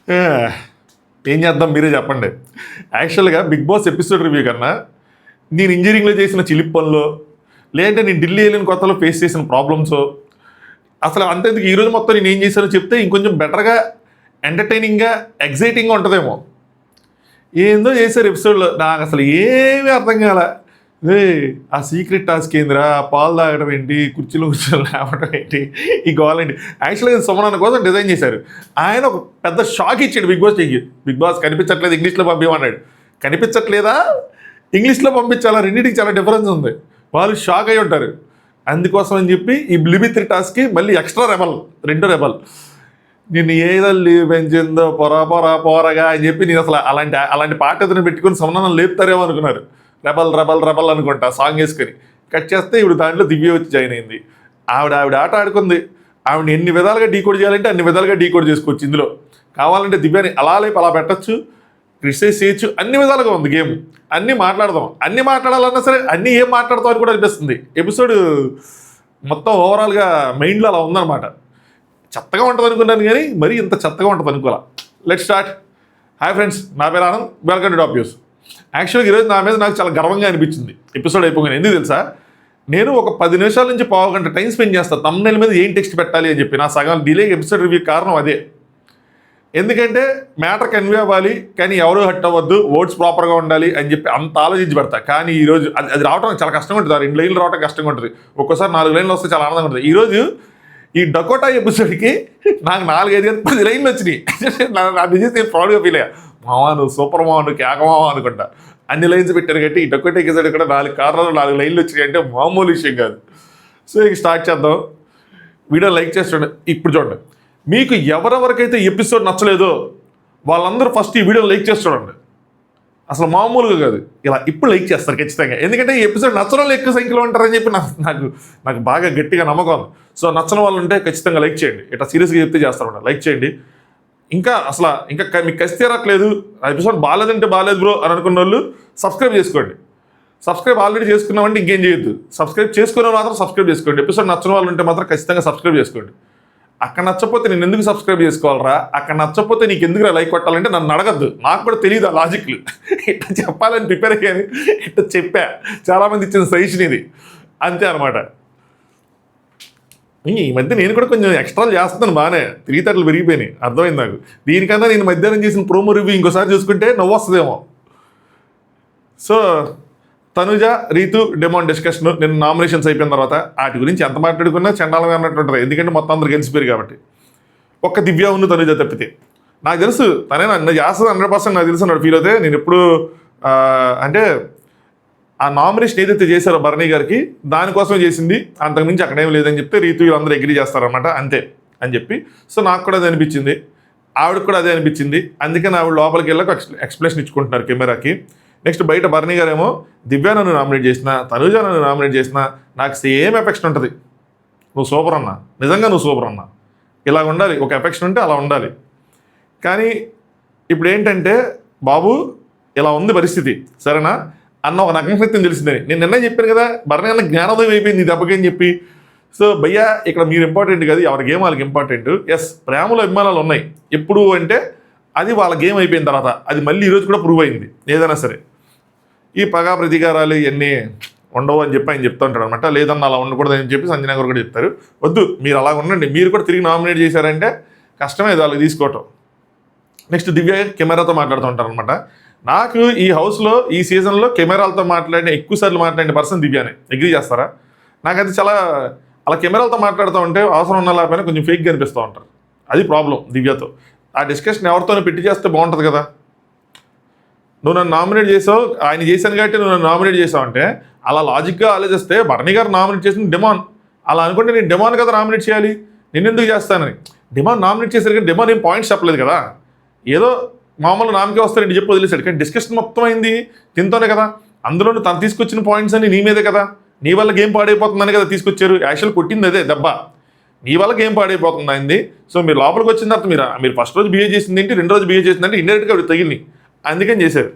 ఆ, ఏం చేద్దాం మీరే చెప్పండి. యాక్చువల్గా బిగ్ బాస్ ఎపిసోడ్ రివ్యూ కన్నా నేను ఇంజనీరింగ్లో చేసిన చిలిప్ పనులు, లేదంటే నేను ఢిల్లీ వెళ్ళిన కొత్తలో ఫేస్ చేసిన ప్రాబ్లమ్స్, అసలు అంతేందుకు ఈరోజు మొత్తం నేను ఏం చేశానో చెప్తే ఇంకొంచెం బెటర్గా, ఎంటర్టైనింగ్గా, ఎగ్జైటింగ్గా ఉంటుందేమో. ఏందో చేశారు ఎపిసోడ్లో, నాకు అసలు ఏమీ అర్థం కాల. ఏ ఆ సీక్రెట్ టాస్క్ ఏందిరా, పాలు తాగడం ఏంటి, కుర్చీలో కూర్చొని లేవడం ఏంటి, ఈ గోల్ ఏంటి. యాక్చువల్గా సుమన్ కోసం డిజైన్ చేశారు. ఆయన ఒక పెద్ద షాక్ ఇచ్చాడు బిగ్ బాస్ టీకి. బిగ్ బాస్ కనిపించట్లేదు, ఇంగ్లీష్లో పంపించమన్నాడు. కనిపించట్లేదా, ఇంగ్లీష్లో పంపించాలా, రెండింటికి చాలా డిఫరెన్స్ ఉంది. వాళ్ళు షాక్ అయి ఉంటారు. అందుకోసం అని చెప్పి ఈ లిమిట్ టాస్క్కి మళ్ళీ ఎక్స్ట్రా రెండో రెబల్. నేను ఏదల్లి పెంచిందో పోరగా అని చెప్పి నేను అసలు అలాంటి పాట ఎదురు పెట్టుకుని సమన్వయం లేపుతారేమో అనుకున్నారు. రెబల్ అనుకుంటా సాంగ్ వేసుకొని కట్ చేస్తే ఇప్పుడు దాంట్లో దివ్య వచ్చి జాయిన్ అయింది. ఆవిడ ఆట ఆడుకుంది. ఆవిడ ఎన్ని విధాలుగా డీకోడ్ చేయాలంటే అన్ని విధాలుగా డీకోడ్ చేసుకోవచ్చు. ఇందులో కావాలంటే దివ్యాని అలా లేపు అలా పెట్టచ్చు, క్రిటిసైజ్ చేయొచ్చు, అన్ని విధాలుగా ఉంది గేమ్. అన్నీ మాట్లాడదాం, అన్నీ మాట్లాడాలన్నా సరే అన్నీ ఏం మాట్లాడతాం అని కూడా అనిపిస్తుంది. ఎపిసోడ్ మొత్తం ఓవరాల్గా మైండ్లో అలా ఉందన్నమాట. చెత్తగా ఉంటుంది అనుకున్నాను కానీ మరీ ఇంత చెత్తగా ఉంటుంది అనుకోవాలా. Let start. హాయ్ ఫ్రెండ్స్, నా పేరు Anand, welcome to top news. యాక్చువల్గా ఈరోజు నా మీద నాకు చాలా గర్వంగా అనిపించింది ఎపిసోడ్ అయిపోగానే. ఎందుకు తెలుసా, నేను ఒక 10 నిమిషాల నుంచి పావు గంట టైం స్పెండ్ చేస్తాను తమ్నెయిల్ మీద ఏం టెక్స్ట్ పెట్టాలి అని చెప్పి. నా సగం డిలే ఎపిసోడ్ రివ్యూ కారణం అదే. ఎందుకంటే మ్యాటర్ కన్వే అవ్వాలి కానీ ఎవరు హట్ అవ్వద్దు, ఓట్స్ ప్రాపర్గా ఉండాలి అని చెప్పి అంత ఆలోచించి పెడతా. కానీ ఈరోజు అది రావడం చాలా కష్టంగా ఉంటుంది. 2 లైన్లు రావడం కష్టంగా ఉంటుంది. ఒక్కోసారి 4 లైన్లు వస్తే చాలా ఆనందంగా ఉంటుంది. ఈరోజు ఈ డకోటా ఎపిసోడ్కి నాకు 4, 5, 10 లైన్లు వచ్చినాయి. నా నిజం నేను ప్రౌడ్గా ఫీల్ అయ్యా. మావా నువ్వు సూపర్ మావా, నువ్వు కేకమావా అనుకుంటా. అన్ని లైన్స్ పెట్టారు కాబట్టి ఈ డకోటా ఎపిసోడ్ కూడా 4 కార్నర్లు 4 లైన్లు వచ్చినాయి అంటే మామూలు విషయం కాదు. సో ఇక స్టార్ట్ చేద్దాం. వీడియో లైక్ చేసి చూడండి. ఇప్పుడు చూడండి, మీకు ఎవరెవరికైతే ఎపిసోడ్ నచ్చలేదో వాళ్ళందరూ ఫస్ట్ ఈ వీడియో లైక్ చేసి చూడండి. అసలు మామూలుగా కాదు, ఇలా ఇప్పుడు లైక్ చేస్తారు ఖచ్చితంగా. ఎందుకంటే ఈ ఎపిసోడ్ నచ్చడం వాళ్ళు ఎక్కువ సంఖ్యలో ఉంటారని చెప్పి నాకు బాగా గట్టిగా నమ్మకం ఉంది. సో నచ్చని వాళ్ళు ఉంటే ఖచ్చితంగా లైక్ చేయండి. ఇట్లా సీరియస్గా చెప్తే చేస్తారన్నమాట. లైక్ చేయండి. ఇంకా మీకు కసి తీరట్లేదు, ఆ ఎపిసోడ్ బాగాలేదంటే బాగాలేదు బ్రో అని అనుకున్న వాళ్ళు సబ్స్క్రైబ్ చేసుకోండి. సబ్స్క్రైబ్ ఆల్రెడీ చేసుకున్నామంటే ఇంకేం చేయొద్దు. సబ్స్క్రైబ్ చేసుకునే మాత్రం సబ్స్క్రైబ్ చేసుకోండి. ఎపిసోడ్ నచ్చని వాళ్ళు ఉంటే మాత్రం ఖచ్చితంగా సబ్స్క్రైబ్ చేసుకోండి. అక్కడ నచ్చపోతే నేను ఎందుకు సబ్స్క్రైబ్ చేసుకోవాలరా, అక్కడ నచ్చపోతే నీకు ఎందుకు లైక్ కొట్టాలంటే నన్ను అడగద్దు. నాకు కూడా తెలియదు ఆ లాజిక్లు. ఇట్లా చెప్పాలని ప్రిపేర్ అయ్యాను, ఇట్లా చెప్పా. చాలామంది ఇచ్చిన సజెషన్ ఇది, అంతే అనమాట. ఈ మధ్య నేను కూడా కొంచెం ఎక్స్ట్రాలు చేస్తున్నాను బాగానే, 3 తట్లు పెరిగిపోయినాయి. అర్థమైంది నాకు. దీనికన్నా నేను మధ్యాహ్నం చేసిన ప్రోమో రివ్యూ ఇంకోసారి చూసుకుంటే నవ్వు వస్తుందేమో. So Tanuja, Ritu, Demon discussion నిన్న నామినేషన్స్ అయిపోయిన తర్వాత వాటి గురించి ఎంత మాట్లాడుకున్నా చండాలంగా అన్నట్టు ఉంటుంది. ఎందుకంటే మొత్తం అందరు గెలిచిపోయారు కాబట్టి. ఒక్క దివ్య ఉన్న తనుజ తప్పితే నాకు తెలుసు తనే నన్ను చేస్తుంది 100%. నాకు తెలుసు అన్నాడు ఫీల్ అయితే. నేను ఎప్పుడు అంటే ఆ నామినేషన్ ఏదైతే చేశారో భరణి గారికి దానికోసమే చేసింది, అంతకుమించి అక్కడేం లేదని చెప్తే రీతు వీళ్ళందరూ అగ్రీ చేస్తారనమాట, అంతే అని చెప్పి. సో నాకు కూడా అదే అనిపించింది, ఆవిడకి కూడా అదే అనిపించింది. అందుకని ఆవిడ లోపలికి వెళ్ళాక ఎక్స్ప్లెనేషన్ ఇచ్చుకుంటున్నారు కెమెరాకి. నెక్స్ట్ బయట భరణి గారేమో దివ్య నన్ను నామినేట్ చేసిన, తనుజ నన్ను నామినేట్ చేసిన నాకు సేమ్ ఎఫెక్షన్ ఉంటుంది. నువ్వు సూపర్ అన్నా, నిజంగా నువ్వు సూపర్ అన్నా, ఇలా ఉండాలి. ఒక ఎఫెక్షన్ ఉంటే అలా ఉండాలి. కానీ ఇప్పుడు ఏంటంటే బాబు ఇలా ఉంది పరిస్థితి, సరేనా అన్న ఒక నగ్నశక్తిని తెలిసిందని నేను నిన్న చెప్పాను కదా. భరణి అన్న జ్ఞానోదయం అయిపోయింది ఈ దెబ్బకని చెప్పి. సో భయ్యా ఇక్కడ మీరు ఇంపార్టెంట్ కాదు, ఎవరి గేమ్ వాళ్ళకి ఇంపార్టెంట్. ఎస్, ప్రేమలో అభిమానాలు ఉన్నాయి ఎప్పుడు అంటే అది వాళ్ళ గేమ్ అయిపోయిన తర్వాత అది మళ్ళీ ఈరోజు కూడా ప్రూవ్ అయింది. ఏదైనా సరే ఈ పగా ప్రతీకారాలు ఇవన్నీ ఉండవు అని చెప్పి ఆయన చెప్తూ ఉంటాడు అనమాట. లేదన్నా అలా ఉండకూడదని చెప్పి సంజయ్ గారు కూడా చెప్తారు. వద్దు మీరు అలా ఉండండి, మీరు కూడా తిరిగి నామినేట్ చేశారంటే కష్టమే ఇది వాళ్ళకి తీసుకోవటం. నెక్స్ట్ దివ్య కెమెరాతో మాట్లాడుతూ ఉంటారు అనమాట. నాకు ఈ హౌస్లో ఈ సీజన్లో కెమెరాలతో ఎక్కువసార్లు మాట్లాడిన పర్సన్ దివ్యానే. అగ్రీ చేస్తారా? నాకు అది చాలా అలా కెమెరాలతో మాట్లాడుతూ ఉంటే అవసరం ఉన్న లేకపోయినా కొంచెం ఫేక్గా అనిపిస్తూ ఉంటారు. అది ప్రాబ్లం దివ్యతో. ఆ డిస్కషన్ ఎవరితోనే పెట్టి చేస్తే బాగుంటుంది కదా. నువ్వు నన్ను నామినేట్ చేసావు, ఆయన చేశాను కాబట్టి నువ్వు నన్ను నామినేట్ చేసావు అంటే అలా లాజిక్గా ఆలోచిస్తే భరణి గారు నామినేట్ చేసిన డెమాన్, అలా అనుకుంటే నేను డెమాన్ కదా నామినేట్ చేయాలి, నేను ఎందుకు చేస్తానని. డెమాన్ నామినేట్ చేశారు కానీ డెమాన్ ఏం పాయింట్స్ చెప్పలేదు కదా. ఏదో మామూలు నామకే వస్తారండి చెప్పి వదిలేశాడు. కానీ డిస్కషన్ మొత్తం అయింది తింతోనే కదా. అందులో తను తీసుకొచ్చిన పాయింట్స్ అన్ని నీ మీదే కదా. నీ వల్ల గేమ్ పాడైపోతుందని కదా తీసుకొచ్చారు. యాక్చువల్ కొట్టింది అదే దెబ్బ, నీ వల్ల గేమ్ పాడైపోతుంది అయింది. సో మీరు లోపలికి వచ్చిన తర్వాత మీరు ఫస్ట్ రోజు బిహేవ్ చేసింది ఏంటి, 2వ రోజు బిహేవ్ చేసిందంటే ఇండైరెక్ట్గా అవి తగిలినాయి, అందుకని చేశారు.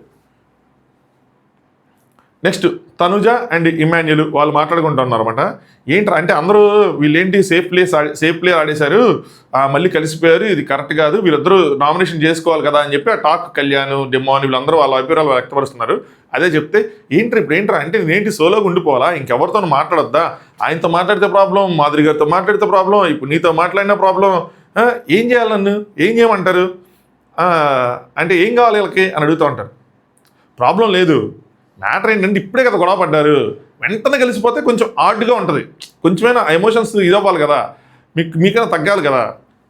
నెక్స్ట్ తనుజ అండ్ ఇమాన్యుల్ వాళ్ళు మాట్లాడుకుంటున్నారు అనమాట. ఏంట్రా అంటే అందరూ వీళ్ళేంటి సేఫ్ ప్లేయర్ ఆడేశారు, మళ్ళీ కలిసిపోయారు, ఇది కరెక్ట్ కాదు, వీళ్ళిద్దరూ నామినేషన్ చేసుకోవాలి కదా అని చెప్పి ఆ టాక్ కళ్యాణ్ డెమోన్ వీళ్ళందరూ వాళ్ళ అభిప్రాయాలు వ్యక్తపరుస్తున్నారు. అదే చెప్తే ఏంట్రా అంటే నేనేంటి సోలోగా ఉండిపోవాలా, ఇంకెవరితో మాట్లాడొద్దా, ఆయనతో మాట్లాడితే ప్రాబ్లం, మాధురి గారితో మాట్లాడితే ప్రాబ్లం, ఇప్పుడు నీతో మాట్లాడిన ప్రాబ్లం, ఏం చేయాలి, నన్ను ఏం చేయమంటారు అంటే ఏం కావాలి వీళ్ళకి అని అడుగుతూ ఉంటారు. ప్రాబ్లం లేదు, మ్యాటర్ ఏంటంటే ఇప్పుడే కదా గొడవ పడ్డారు, వెంటనే కలిసిపోతే కొంచెం ఆడ్గా ఉంటుంది, కొంచెమైనా ఎమోషన్స్ ఇదవ్వాలి కదా, మీకైనా తగ్గాలి కదా,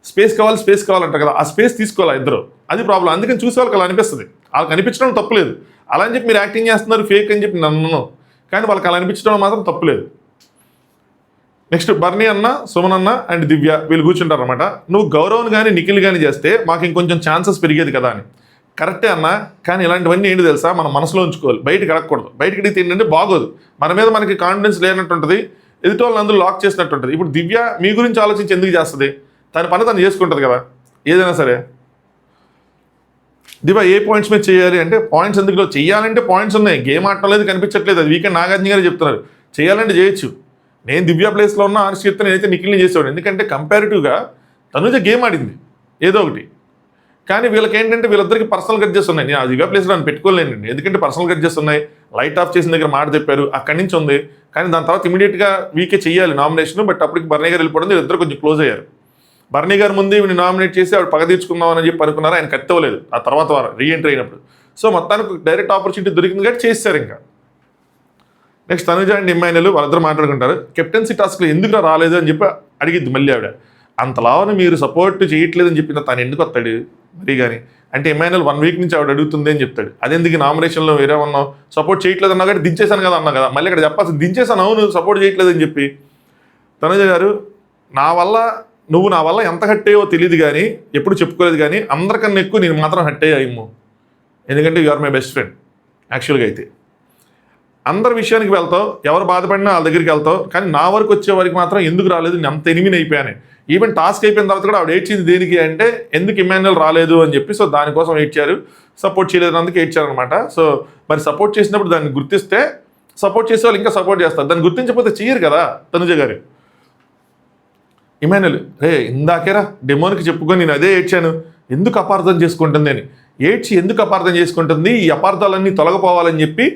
స్పేస్ కావాలంటారు కదా, ఆ స్పేస్ తీసుకోవాలి ఇద్దరు, అది ప్రాబ్లం. అందుకని చూసే వాళ్ళకి అలా అనిపిస్తుంది, వాళ్ళకి అనిపించడం తప్పులేదు. అలా అని చెప్పి మీరు యాక్టింగ్ చేస్తున్నారు ఫేక్ అని చెప్పి నన్ను, కానీ వాళ్ళకి అలా అనిపించడం మాత్రం తప్పులేదు. నెక్స్ట్ బర్నీ అన్న, సుమన్ అన్న అండ్ దివ్య వీళ్ళు కూర్చుంటారు అనమాట. నువ్వు గౌరవ్ కానీ నిఖిల్ కానీ చేస్తే మాకు ఇంకొంచెం ఛాన్సెస్ పెరిగేది కదా అని. కరెక్టే అన్న, కానీ ఇలాంటివన్నీ ఏంటి తెలుసా, మనం మనసులో ఉంచుకోవాలి, బయటకు అడగకూడదు. బయటకి అడిగితే ఏంటంటే బాగోదు, మన మీద మనకి కాన్ఫిడెన్స్ లేనట్టు ఉంటుంది, ఎదుటి వాళ్ళని అందరూ లాక్ చేసినట్టు ఉంటుంది. ఇప్పుడు దివ్య మీ గురించి ఆలోచించి ఎందుకు చేస్తుంది, తన పని తను చేసుకుంటుంది కదా ఏదైనా సరే. దివ్య ఏ పాయింట్స్ మీద చేయాలి అంటే పాయింట్స్ ఎందుకు చేయాలంటే పాయింట్స్ ఉన్నాయి, గేమ్ ఆడటం లేదు కనిపించట్లేదు, అది వీకెండ్ నాగార్జున గారు చెప్తున్నారు. చేయాలంటే చేయొచ్చు. నేను దివ్య ప్లేస్లో ఉన్న ఆర్సి చెప్తే నేనైతే నిఖిల్ని చేసేవాడు, ఎందుకంటే కంపారిటివ్గా తనుజ గేమ్ ఆడింది ఏదో ఒకటి. కానీ వీళ్ళకి ఏంటంటే వీళ్ళిద్దరికి పర్సనల్ గడ్జెస్ ఉన్నాయి. నేను ఆ దివ్య ప్లేస్లో నేను పెట్టుకోలేనండి, ఎందుకంటే పర్సనల్ గడ్జెస్ ఉన్నాయి. లైట్ ఆఫ్ చేసిన దగ్గర మాట చెప్పారు, అక్కడి నుంచి ఉంది, కానీ దాని తర్వాత ఇమీడియట్గా వీకే చేయాలి నామినేషన్. బట్ అప్పటికి బర్నీ గారు వెళ్ళిపోవడం, వీళ్ళిద్దరు కొంచెం క్లోజ్ అయ్యారు. బర్నీ గారు ముందు వీడిని నామినేట్ చేసి ఆవిడ పగ తీర్చుకుందామని చెప్పి అనుకున్నారు, ఆయన కత్తవలేదు ఆ తర్వాత వారం రీఎంట్రీ అయినప్పుడు. సో మొత్తానికి డైరెక్ట్ ఆపర్చునిటీ దొరికింది కాబట్టి చేశారు. ఇంకా నెక్స్ట్ తనుజ అండ్ ఇమాన్యుల్ వాళ్ళిద్దరు మాట్లాడుకుంటారు. కెప్టెన్సీ టాస్క్లో ఎందుకు రాలేదు అని చెప్పి అడిగిద్ది మళ్ళీ ఆవిడ. అంతలావని మీరు సపోర్ట్ చేయట్లేదని చెప్పిన తను ఎందుకు వస్తాడు మరీ కానీ అంటే ఇమాన్యుల్ 1 వీక్ నుంచి ఆవిడ అడుగుతుంది అని చెప్తాడు. అదెందుకు నామినేషన్లో వేరే ఉన్నావు, సపోర్ట్ చేయట్లేదు అన్నా కానీ దించేశాను కదా అన్నా కదా, మళ్ళీ ఇక్కడ చెప్పాల్సి దించేశాను, అవును సపోర్ట్ చేయట్లేదని చెప్పి. తనుజ గారు నువ్వు నా వల్ల ఎంత హట్ అయ్యో తెలియదు కానీ ఎప్పుడు చెప్పుకోలేదు, కానీ అందరికన్నా ఎక్కువ నేను మాత్రం హట్ అయ్యాము, ఎందుకంటే you are my best friend. యాక్చువల్గా అయితే అందరి విషయానికి వెళ్తావు, ఎవరు బాధపడినా వాళ్ళ దగ్గరికి వెళ్తావు, కానీ నా వరకు వచ్చే వరకు మాత్రం ఎందుకు రాలేదు, నేను అంత ఎనిమిది అయిపోయాను. ఈవెన్ టాస్క్ అయిపోయిన తర్వాత కూడా ఆవిడ ఏడ్చింది దేనికి అంటే ఎందుకు ఇమాన్యుల్ రాలేదు అని చెప్పి. సో దానికోసం ఏడ్చారు, సపోర్ట్ చేయలేదు అందుకు ఏడ్చారనమాట. సో మరి సపోర్ట్ చేసినప్పుడు దాన్ని గుర్తిస్తే సపోర్ట్ చేసే వాళ్ళు ఇంకా సపోర్ట్ చేస్తారు, దాన్ని గుర్తించకపోతే చేయరు కదా. తనుజ గారు ఇమాన్యుల్ ఇందాకేరా డెమోన్కి చెప్పుకొని నేను అదే ఏడ్చాను, ఎందుకు అపార్థం చేసుకుంటుంది అని. ఎందుకు అపార్థం చేసుకుంటుంది, ఈ అపార్థాలన్నీ తొలగిపోవాలని చెప్పి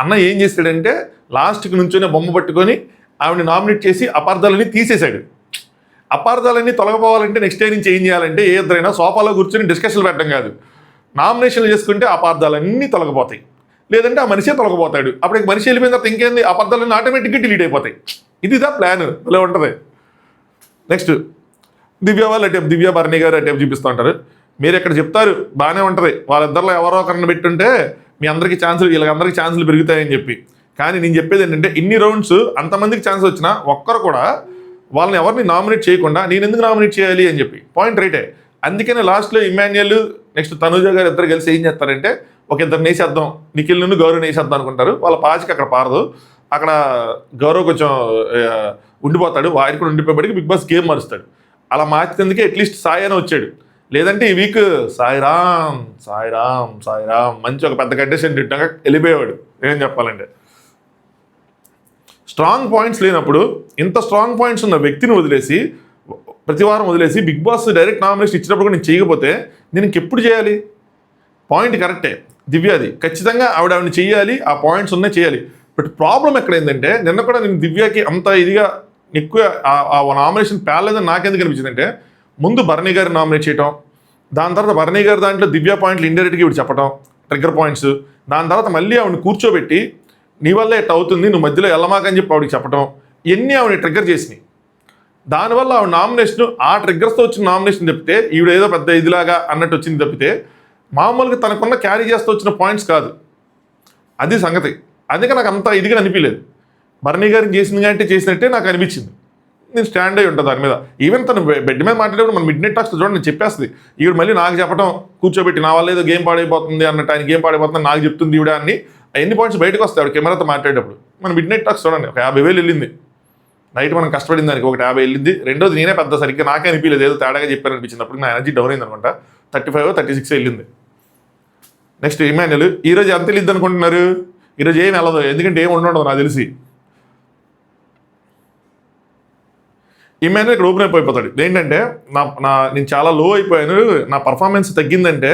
అన్న ఏం చేశాడంటే లాస్ట్కి నుంచొని బొమ్మ పట్టుకొని ఆవిడని నామినేట్ చేసి అపార్థాలన్నీ తీసేశాడు. అపార్థాలన్నీ తొలగిపోవాలంటే నెక్స్ట్ డే నుంచి ఏం చేయాలంటే ఏ ఇద్దరైనా సోఫాలో కూర్చొని డిస్కషన్లు పెట్టడం కాదు, నామినేషన్లు చేసుకుంటే అపార్థాలన్నీ తొలగిపోతాయి, లేదంటే ఆ మనిషే తొలగిపోతాడు. అప్పుడు మనిషి వెళ్ళిపోయిన తర్వాత ఇంకేంది, అపార్థాలన్నీ ఆటోమేటిక్గా డిలీట్ అయిపోతాయి. ఇదిదా ప్లాన్, ఇలా ఉంటుంది. నెక్స్ట్ దివ్య వాళ్ళు అటేపు దివ్య బర్నీ గారు అటేపు చూపిస్తూ ఉంటారు. మీరు ఎక్కడ చెప్తారు బాగానే ఉంటుంది, వాళ్ళిద్దరిలో ఎవరో ఒకరిని పెట్టుంటే మీ అందరికీ ఛాన్సులు, వీళ్ళందరికీ ఛాన్సులు పెరుగుతాయని చెప్పి. కానీ నేను చెప్పేది ఏంటంటే ఇన్ని రౌండ్స్ అంతమందికి ఛాన్స్ వచ్చినా ఒక్కరు కూడా వాళ్ళని ఎవరిని నామినేట్ చేయకుండా నేను ఎందుకు నామినేట్ చేయాలి అని చెప్పి పాయింట్ రైటే. అందుకనే లాస్ట్లో ఇమాన్యుల్ నెక్స్ట్ తనుజ గారు ఇద్దరు కలిసి ఏం చేస్తారంటే ఒక ఇద్దరు నేసేద్దాం, నిఖిల్ నుండి గౌరవ్ నేసేద్దాం అనుకుంటారు. వాళ్ళ పాచికి అక్కడ పారదు, అక్కడ గౌరవ్ కొంచెం ఉండిపోతాడు, వారికి కూడా ఉండిపోయేప్పటికి బిగ్ బాస్ గేమ్ మారుస్తాడు. అలా మార్చినందుకే అట్లీస్ట్ సాయి అని వచ్చాడు, లేదంటే ఈ వీక్ సాయిరామ్ సాయిరామ్ సాయిరామ్ మంచి ఒక పెద్ద కంటెస్టెంట్ ఇట్టాక వెళ్ళిపోయేవాడు. ఏం చెప్పాలంటే స్ట్రాంగ్ పాయింట్స్ లేనప్పుడు ఇంత స్ట్రాంగ్ పాయింట్స్ ఉన్న వ్యక్తిని వదిలేసి ప్రతి వారం వదిలేసి బిగ్ బాస్ డైరెక్ట్ నామినేషన్ ఇచ్చినప్పుడు కూడా నేను చేయకపోతే నేను ఇంకెప్పుడు చేయాలి. పాయింట్ కరెక్టే దివ్యాది, ఖచ్చితంగా ఆవిడని చేయాలి, ఆ పాయింట్స్ ఉన్నాయి చేయాలి. బట్ ప్రాబ్లం ఎక్కడ ఏంటంటే నిన్న కూడా నేను దివ్యకి అంత ఇదిగా ఎక్కువ ఆ నామినేషన్ పేర్లేదని నాకెందుకు అనిపించింది అంటే ముందు బర్నీ గారు నామినేట్ చేయటం, దాని తర్వాత బర్నీ గారు దాంట్లో దివ్య పాయింట్లు ఇండైరెక్ట్గా ఇవి చెప్పడం ట్రిగ్గర్ పాయింట్స్, దాని తర్వాత మళ్ళీ ఆవిడని కూర్చోబెట్టి నీ వల్ల ఎట్ అవుతుంది నువ్వు మధ్యలో వెళ్ళమాకని చెప్పి ఆవిడకి చెప్పడం, ఇవన్నీ ఆవిడ ట్రిగ్గర్ చేసినాయి. దానివల్ల ఆవిడ నామినేషన్ ఆ ట్రిగ్గర్స్తో వచ్చిన నామినేషన్ తప్పితే ఈవిడ ఏదో పెద్ద ఇదిలాగా అన్నట్టు వచ్చింది తప్పితే మామూలుగా తనకున్న క్యారీ చేస్తూ వచ్చిన పాయింట్స్ కాదు, అది సంగతి. అందుకే నాకు అంత ఇదిగా అనిపించలేదు. బర్నీ గారికి చేసింది అంటే చేసినట్టే నాకు అనిపించింది. నేను స్టాండ్ అయ్యి ఉంటుంది దాని మీద. ఈవెన్ తను బెడ్ మీద మాట్లాడేప్పుడు మన మిడ్ నైట్ టాక్స్ చూడండి నేను చెప్పేస్తుంది, ఈవిడ మళ్ళీ నాకు చెప్పడం కూర్చోబెట్టి నా వల్ల ఏదో గేమ్ పాడైపోతుంది అన్నట్టు, ఆయన గేమ్ పాడైపోతుంది నాకు చెప్తుంది ఈవిడ అని ఎన్ని పాయింట్స్ బయటకు వస్తాయి కెమెరాతో మాట్లాడేటప్పుడు. మన మిడ్ నైట్ టాక్స్ చూడండి ఒక 50,000 వెళ్ళింది నైట్, మనం కష్టపడింది దానికి ఒక 50 వెళ్ళింది. రెండోది నేనే పెద్ద సరిగ్గా నాకే అనిపించలేదు, ఏదో తేడాగా చెప్పాను అనిపించింది. అప్పుడు నా ఎనర్జీ డౌన్ అయింది అనమాట, 35 36 వెళ్ళింది. నెక్స్ట్ ఇమాన్యుల్ ఈరోజు ఎంత వెళ్ళిద్ది అనుకుంటున్నారు, ఈరోజు ఏం వెళ్ళదు, ఎందుకంటే ఏం ఉండదు నాకు తెలిసి. ఇమాన్యుల్ ఇక్కడ ఓపెన్ అయిపోతాడు. ఏంటంటే నేను చాలా లో అయిపోయాను, నా పర్ఫార్మెన్స్ తగ్గిందంటే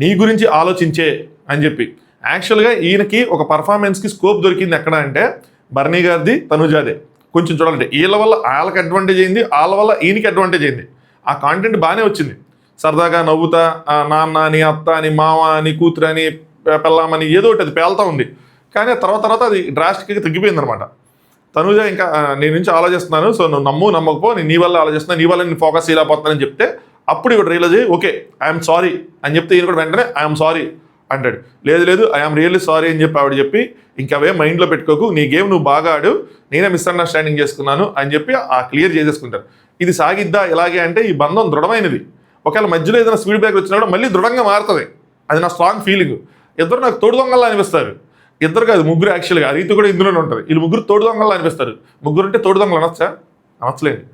నీ గురించి ఆలోచించే అని చెప్పి. యాక్చువల్గా ఈయనకి ఒక పర్ఫార్మెన్స్కి స్కోప్ దొరికింది ఎక్కడ అంటే బర్నీ గారిది, తనుజాదే. కొంచెం చూడాలంటే వీళ్ళ వల్ల వాళ్ళకి అడ్వాంటేజ్ అయింది, వాళ్ళ వల్ల ఈయనకి అడ్వాంటేజ్ అయింది. ఆ కాంటెంట్ బాగానే వచ్చింది, సరదాగా నవ్వుతా నాన్న అని, అత్త అని, మామ అని, కూతురు అని, పెళ్ళామని ఏదో ఒకటి అది పేలుతూ ఉంది. కానీ తర్వాత అది డ్రాస్టిక్గా తగ్గిపోయింది అనమాట. తనుజ ఇంకా నేను నుంచి ఆలోచిస్తున్నాను, సో నువ్వు నమ్మకపో, నేను నీ వల్ల ఆలోచిస్తున్నాను, నీ వల్ల నేను ఫోకస్ చేయలేకపోతున్నానని చెప్తే అప్పుడు ఇక్కడ రియలైజ్ అయ్యి ఓకే ఐఎమ్ సారీ అని చెప్తే ఈయన కూడా వెంటనే ఐఎమ్ సారీ అంటాడు. లేదు ఐఎమ్ రియల్లీ సారీ అని చెప్పి ఆవిడ చెప్పి ఇంకవే మైండ్లో పెట్టుకోకు, నీ గేమ్ నువ్వు బాగా ఆడు, నేనే మిస్అండర్స్టాండింగ్ చేసుకున్నాను అని చెప్పి క్లియర్ చేసేసుకుంటారు. ఇది సాగిద్దా ఇలాగే అంటే ఈ బంధం దృఢమైనది. ఒకవేళ మధ్యలో ఏదైనా స్పీడ్ బ్రేక్ వచ్చినా కూడా మళ్ళీ దృఢంగా మారుతుంది. అది నా స్ట్రాంగ్ ఫీలింగ్. ఇద్దరు నాకు తోడు దొంగలా అనిపిస్తారు. ఇద్దరు కాదు, ముగ్గురు. యాక్చువల్గా ఆ రీతి కూడా ఇందులోనే ఉంటుంది. వీళ్ళు ముగ్గురు తోడు దొంగలా అనిపిస్తారు. ముగ్గురు అంటే తోడు దొంగలు అనొచ్చలేండి.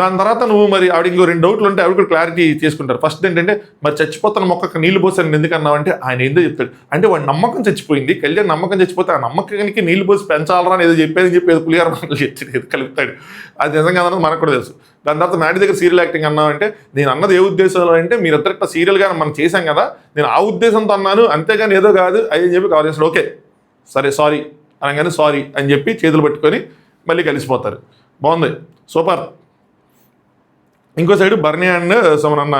దాని తర్వాత నువ్వు మరి ఆవిడ ఇంకో 2 డౌట్లు ఉంటే ఆవిడ కూడా క్లారిటీ చేసుకుంటారు. ఫస్ట్ ఏంటంటే మరి చచ్చిపోతున్న మొక్కకు నీళ్లు పోసాను ఎందుకు అన్నావంటే ఆయన ఏందో చెప్తాడు. అంటే వాడి నమ్మకం చచ్చిపోయింది, కళ్యాణ్ నమ్మకం చచ్చిపోతే ఆ నమ్మకానికి నీళ్లు పోసి పెంచాలరా అని ఏదో చెప్పేదని చెప్పి ఏదో పులిహార మాటలు చెప్తాడు, కలుపుతాడు. అది నిజంగా అన్నది మనకు కూడా తెలుసు. దాని తర్వాత మ్యాడీ దగ్గర సీరియల్ యాక్టింగ్ అన్నావంటే నేను అన్నది ఏ ఉద్దేశంలో అంటే మీరు ఇద్దరు సీరియల్గా మనం చేశాం కదా, నేను ఆ ఉద్దేశంతో అన్నాను అంతేగాని ఏదో కాదు అని చెప్పి కవర్ చేస్తాడు. ఓకే సరే సారీ అనగానే సారీ అని చెప్పి చేతులు పట్టుకొని మళ్ళీ కలిసిపోతారు. బాగుంది, సూపర్. ఇంకో సైడ్ బర్నీ అండ్ సోమనన్న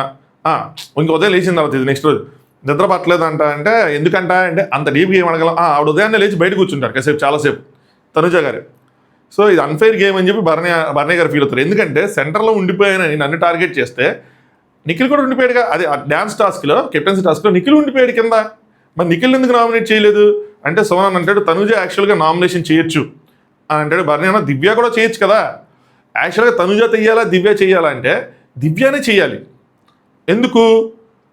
ఇంకో ఉదయం లేచిన తర్వాత ఇది నెక్స్ట్ రోజు నిద్ర పట్టలేదంట. అంటే ఎందుకంట అంటే అంత డీప్గా ఏం అడగలం. ఆవిడ ఉదయాన్నే లేచి బయట కూర్చుంటారు కాసేపు, చాలాసేపు తనుజ గారు. సో ఇది అన్ఫెయిర్ గేమ్ అని చెప్పి బర్నీ గారు ఫీల్ అవుతారు. ఎందుకంటే సెంటర్లో ఉండిపోయానని నన్ను టార్గెట్ చేస్తే నిఖిల్ కూడా ఉండిపోయాడుగా. అదే డ్యాన్స్ టాస్క్లో, కెప్టెన్సీ టాస్క్లో నిఖిల్ ఉండిపోయాడు కింద. మరి నిఖిల్ ఎందుకు నామినేట్ చేయలేదు అంటే సోమనన్న అంటాడు తనుజ యాక్చువల్గా నామినేషన్ చేయొచ్చు అని అంటాడు. బర్నీ అన్న దివ్య కూడా చేయొచ్చు కదా. యాక్చువల్గా తనుజ చెయ్యాలా దివ్య చేయాలంటే దివ్యనే చేయాలి. ఎందుకు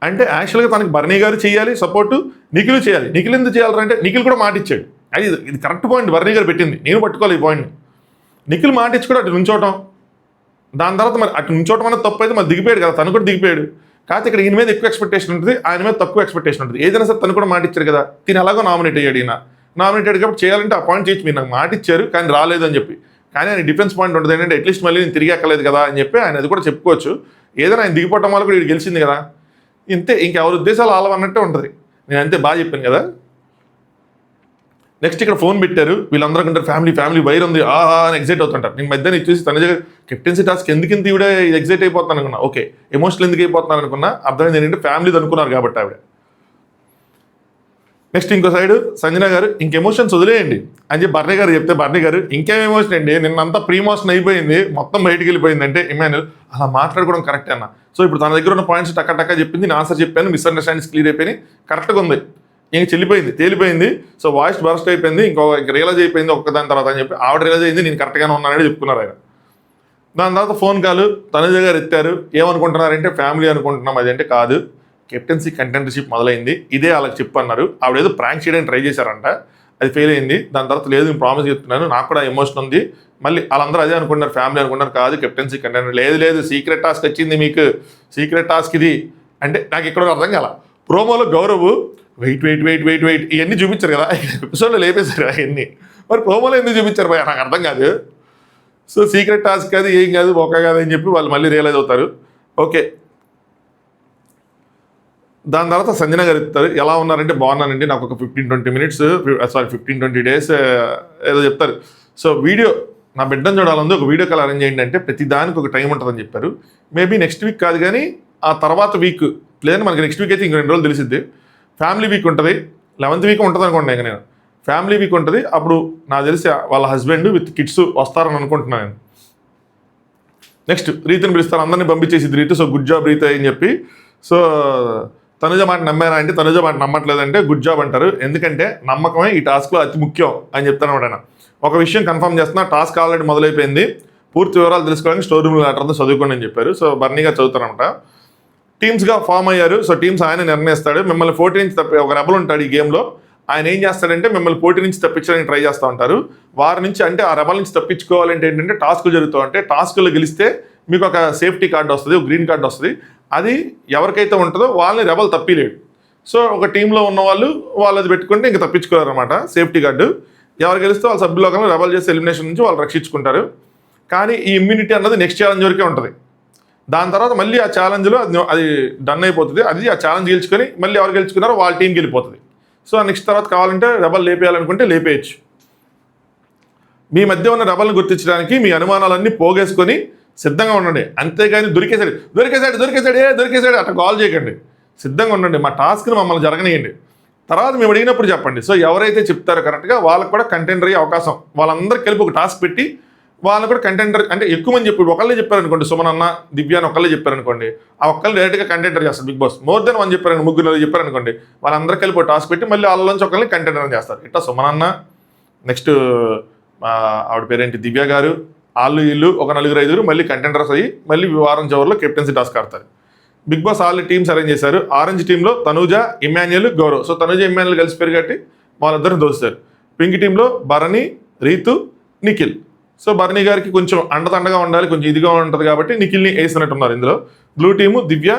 అంటే యాక్చువల్గా తనకి బర్నీ గారు చేయాలి సపోర్టు, నిఖిల్ చేయాలి. నిఖిల్ ఎందుకు చేయాలంటే నిఖిల్ కూడా మాట ఇచ్చాడు. అది ఇది కరెక్ట్ పాయింట్ బర్నీ గారు పెట్టింది, నేను పట్టుకోవాలి ఈ పాయింట్ని. నిఖిల్ మాట ఇచ్చి కూడా అటు నుంచోవటం, దాని తర్వాత మరి అటు నుంచోవటం అనేది తప్పు అయితే మరి దిగిపోయాడు కదా, తను కూడా దిగిపోయాడు. కాకపోతే ఇక్కడ ఈయన మీద ఎక్కువ ఎక్స్పెక్టేషన్ ఉంటుంది, ఆయన మీద తక్కువ ఎక్స్పెక్టేషన్ ఉంటుంది. ఏదైనా సరే తను కూడా మాట ఇచ్చారు కదా, తిని ఎలాగో నామినేట్ అయ్యాడు. ఈయన నామినేట్ అయ్యాడు కాబట్టి చేయాలంటే ఆ పాయింట్ చేయొచ్చు, మీరు నాకు మాట ఇచ్చారు కానీ రాలేదు అని చెప్పి. కానీ ఆయన డిఫెన్స్ పాయింట్ ఉంటుంది ఏంటంటే అట్లీస్ట్ మళ్ళీ నేను తిరిగి ఎక్కలేదు కదా అని చెప్పి ఆయన అది కూడా చెప్పుకోవచ్చు. ఏదైనా ఆయన దిగిపోవటం వల్ల కూడా ఇది గెలిచింది కదా, ఇంతే. ఇంకెవరి ఉద్దేశాలు ఆలవన్నట్టే ఉంటుంది. నేను అంతే బాగా చెప్పాను కదా. నెక్స్ట్ ఇక్కడ ఫోన్ పెట్టారు, వీళ్ళందరూ అంటారు ఫ్యామిలీ వైర్ ఉంది అని ఎగ్జైట్ అవుతుంటారు. నేను మధ్యాహ్నం ఇచ్చేసి తన దగ్గర కెప్టెన్సీ టాస్క్ ఎందుకు ఇంత ఈవిడ ఎగ్జైట్ అయిపోతాను అనుకున్నా. ఓకే ఎమోషనల్ ఎందుకు అయిపోతున్నాను అనుకున్నా, అర్థమైంది ఏంటంటే ఫ్యామిలీది అనుకున్నారు కాబట్టి ఆవిడ. నెక్స్ట్ ఇంకో సైడ్ సంజన గారు ఇంక ఎమోషన్స్ వదిలేయండి అని చెప్పి బర్నీ గారు చెప్తే బర్నీ గారు ఇంకేం ఎమోషన్ అండి, నిన్నంతా ప్రీమోషన్ అయిపోయింది, మొత్తం బయటికి వెళ్ళిపోయింది అంటే ఇమాన్యుల్ అలా మాట్లాడుకోవడం కరెక్ట్ అన్న. సో ఇప్పుడు తన దగ్గర ఉన్న పాయింట్స్ టక్క చెప్పింది, నేను ఆన్సర్ చెప్పాను, మిస్అండర్స్టాండింగ్స్ క్లియర్ అయిపోయి కరెక్ట్గా ఉంది, ఇంక చెల్లిపోయింది, తేలిపోయింది. సో వాయిస్ బరస్ట్ అయిపోయింది, ఇంక రియలైజ్ అయిపోయింది ఒక్కదాని తర్వాత అని చెప్పి ఆవిడ రియలైజ్ అయింది, నేను కరెక్ట్గానే ఉన్నానని చెప్పుకున్నారు ఆయన. దాని తర్వాత ఫోన్ కాల్ తనుజ గారు ఎత్తారు. ఏమనుకుంటున్నారంటే ఫ్యామిలీ అనుకుంటున్నాం, అది అంటే కాదు, కెప్టెన్సీ కంటెంటర్షిప్ మొదలైంది, ఇదే వాళ్ళకి చెప్పన్నారు. ఆవిడ ఏదో ప్రాంక్ చేయడానికి ట్రై చేశారంట, అది ఫెయిల్ అయింది. దాని తర్వాత లేదు నేను ప్రామిస్ చెప్తున్నాను, నాకు కూడా ఎమోషన్ ఉంది. మళ్ళీ వాళ్ళందరూ అదే అనుకుంటున్నారు, ఫ్యామిలీ అనుకుంటున్నారు, కాదు కెప్టెన్సీ కంటెంటర్. లేదు సీక్రెట్ టాస్క్ వచ్చింది మీకు, సీక్రెట్ టాస్క్ ఇది అంటే నాకు ఇక్కడ అర్థం కాల. ప్రోమోలో గౌరవ్ వెయిట్ ఇవన్నీ చూపించారు కదా, ఎపిసోడ్లో లేపేశారు అవన్నీ, మరి ప్రోమోలో ఎందుకు చూపించారు భయ నాకు అర్థం కాదు. సో సీక్రెట్ టాస్క్ కాదు, ఏం కాదు, బొక్క కాదు అని చెప్పి వాళ్ళు మళ్ళీ రియలైజ్ అవుతారు. ఓకే దాని తర్వాత సంజన గారు ఇస్తారు, ఎలా ఉన్నారంటే బాగున్నానండి, నాకు ఒక 15-20 మినిట్స్ 15-20 డేస్ ఏదో చెప్తారు. సో వీడియో నా బిడ్డను చూడాలంది, ఒక వీడియో కాల్ అరేంజ్ చేయండి అంటే ప్రతి దానికి ఒక టైం ఉంటుందని చెప్పారు. మేబీ నెక్స్ట్ వీక్ కాదు కానీ ఆ తర్వాత వీక్ లేదని మనకి నెక్స్ట్ వీక్ అయితే ఇంక 2 రోజులు తెలిసిద్ది. ఫ్యామిలీ వీక్ ఉంటుంది, 11th వీక్ ఉంటుంది అనుకోండి. ఇంకా నేను ఫ్యామిలీ వీక్ ఉంటుంది, అప్పుడు నాకు తెలిసి వాళ్ళ హస్బెండ్ విత్ కిడ్స్ వస్తారని అనుకుంటున్నాను నేను. నెక్స్ట్ రీతిని పిలుస్తారు, అందరినీ పంపించేసి రీతి, సో గుడ్ జాబ్ రీతి అని చెప్పి. సో తనుజ మాట నమ్మారా అంటే తనుజ మాట నమ్మట్లేదంటే గుడ్ జాబ్ అంటారు, ఎందుకంటే నమ్మకమే ఈ టాస్క్లో అతి ముఖ్యం అని చెప్తాను ఆయన. ఒక విషయం కన్ఫర్మ్ చేస్తున్నా, టాస్క్ ఆల్రెడీ మొదలైపోయింది, పూర్తి వివరాలు తెలుసుకోవడానికి స్టోర్ రూమ్ లెటర్తో చదువుకోండి అని చెప్పారు. సో బర్నీగా చదువుతారనమాట. టీమ్స్గా ఫామ్ అయ్యారు. సో టీమ్స్ ఆయన నిర్ణయిస్తాడు. మిమ్మల్ని 40 నుంచి ఒక రెబల్ ఉంటాడు ఈ గేమ్లో, ఆయన ఏం చేస్తాడంటే మిమ్మల్ని 40 నుంచి తప్పించడానికి ట్రై చేస్తూ ఉంటారు. వారి నుంచి అంటే ఆ రెబల్ నుంచి తప్పించుకోవాలంటే ఏంటంటే టాస్కులు జరుగుతూ ఉంటాయి, టాస్కులు గెలిస్తే మీకు ఒక సేఫ్టీ కార్డు వస్తుంది, ఒక గ్రీన్ కార్డు వస్తుంది. అది ఎవరికైతే ఉంటుందో వాళ్ళని రెబల్ తప్పిలేడు. సో ఒక టీంలో ఉన్న వాళ్ళది పెట్టుకుంటే ఇంకా తప్పించుకోరు అనమాట. సేఫ్టీ గార్డు ఎవరు గెలిస్తే వాళ్ళ సభ్యులు కానీ రెబల్ చేసే ఎలిమినేషన్ నుంచి వాళ్ళు రక్షించుకుంటారు. కానీ ఈ ఇమ్యూనిటీ అన్నది నెక్స్ట్ ఛాలెంజ్ వరకే ఉంటుంది. దాని తర్వాత మళ్ళీ ఆ ఛాలెంజ్లో అది డన్ అయిపోతుంది. అది ఆ ఛాలెంజ్ గెలుచుకొని మళ్ళీ ఎవరు గెలుచుకున్నారో వాళ్ళ టీంకి వెళ్ళిపోతుంది. సో నెక్స్ట్ తర్వాత కావాలంటే రెబల్ లేపేయాలనుకుంటే లేపేయచ్చు. మీ మధ్య ఉన్న రెబల్ని గుర్తించడానికి మీ అనుమానాలన్నీ పోగేసుకొని సిద్ధంగా ఉండండి. అంతేగాని దొరికేసాడు అట్లా కాల్ చేయకండి. సిద్ధంగా ఉండండి. మా టాస్క్ని మమ్మల్ని జరగనియండి. తర్వాత మేము అడిగినప్పుడు చెప్పండి. సో ఎవరైతే చెప్తారో కరెక్ట్గా వాళ్ళకి కూడా కంటెండర్ అయ్యే అవకాశం, వాళ్ళందరికీ కలిపి ఒక టాస్క్ పెట్టి వాళ్ళని కూడా కంటెండర్ అంటే ఎక్కువ మంది చెప్పి ఒకళ్ళే చెప్పారనుకోండి, సుమన్ అన్న దివ్య అని ఒకళ్ళే చెప్పారనుకోండి, ఆ ఒక్కళ్ళు డైరెక్ట్గా కంటెండర్ చేస్తారు బిగ్ బాస్. మోర్ దెన్ 1 చెప్పారని 3 చెప్పారనుకోండి, వాళ్ళందరికీ కలిపి ఒక టాస్క్ పెట్టి మళ్ళీ వాళ్ళలోంచి ఒకళ్ళని కంటెండర్ చేస్తారు. ఇట్లా సుమన్ అన్న, నెక్స్ట్ ఆవిడ పేరేంటి దివ్య గారు, వీళ్ళు ఒక 4-5 మళ్ళీ కంటెండర్స్ అయ్యి మళ్ళీ వారం చివరిలో కెప్టెన్సీ టాస్క్ ఆడతారు. Bigg Boss all teams arrange చేశారు. ఆరెంజ్ టీంలో Tanuja, Emmanuel, Gaurav. So Tanuja, Emmanuel కలిసిపోయారు కాబట్టి వాళ్ళిద్దరిని దోస్తారు. పింక్ టీంలో భరణి, రీతు, నిఖిల్. సో భరణి గారికి కొంచెం అండదండగా ఉండాలి, కొంచెం ఇదిగా ఉంటుంది కాబట్టి నిఖిల్ని వేసినట్టున్నారు ఇందులో. బ్లూ టీము దివ్య,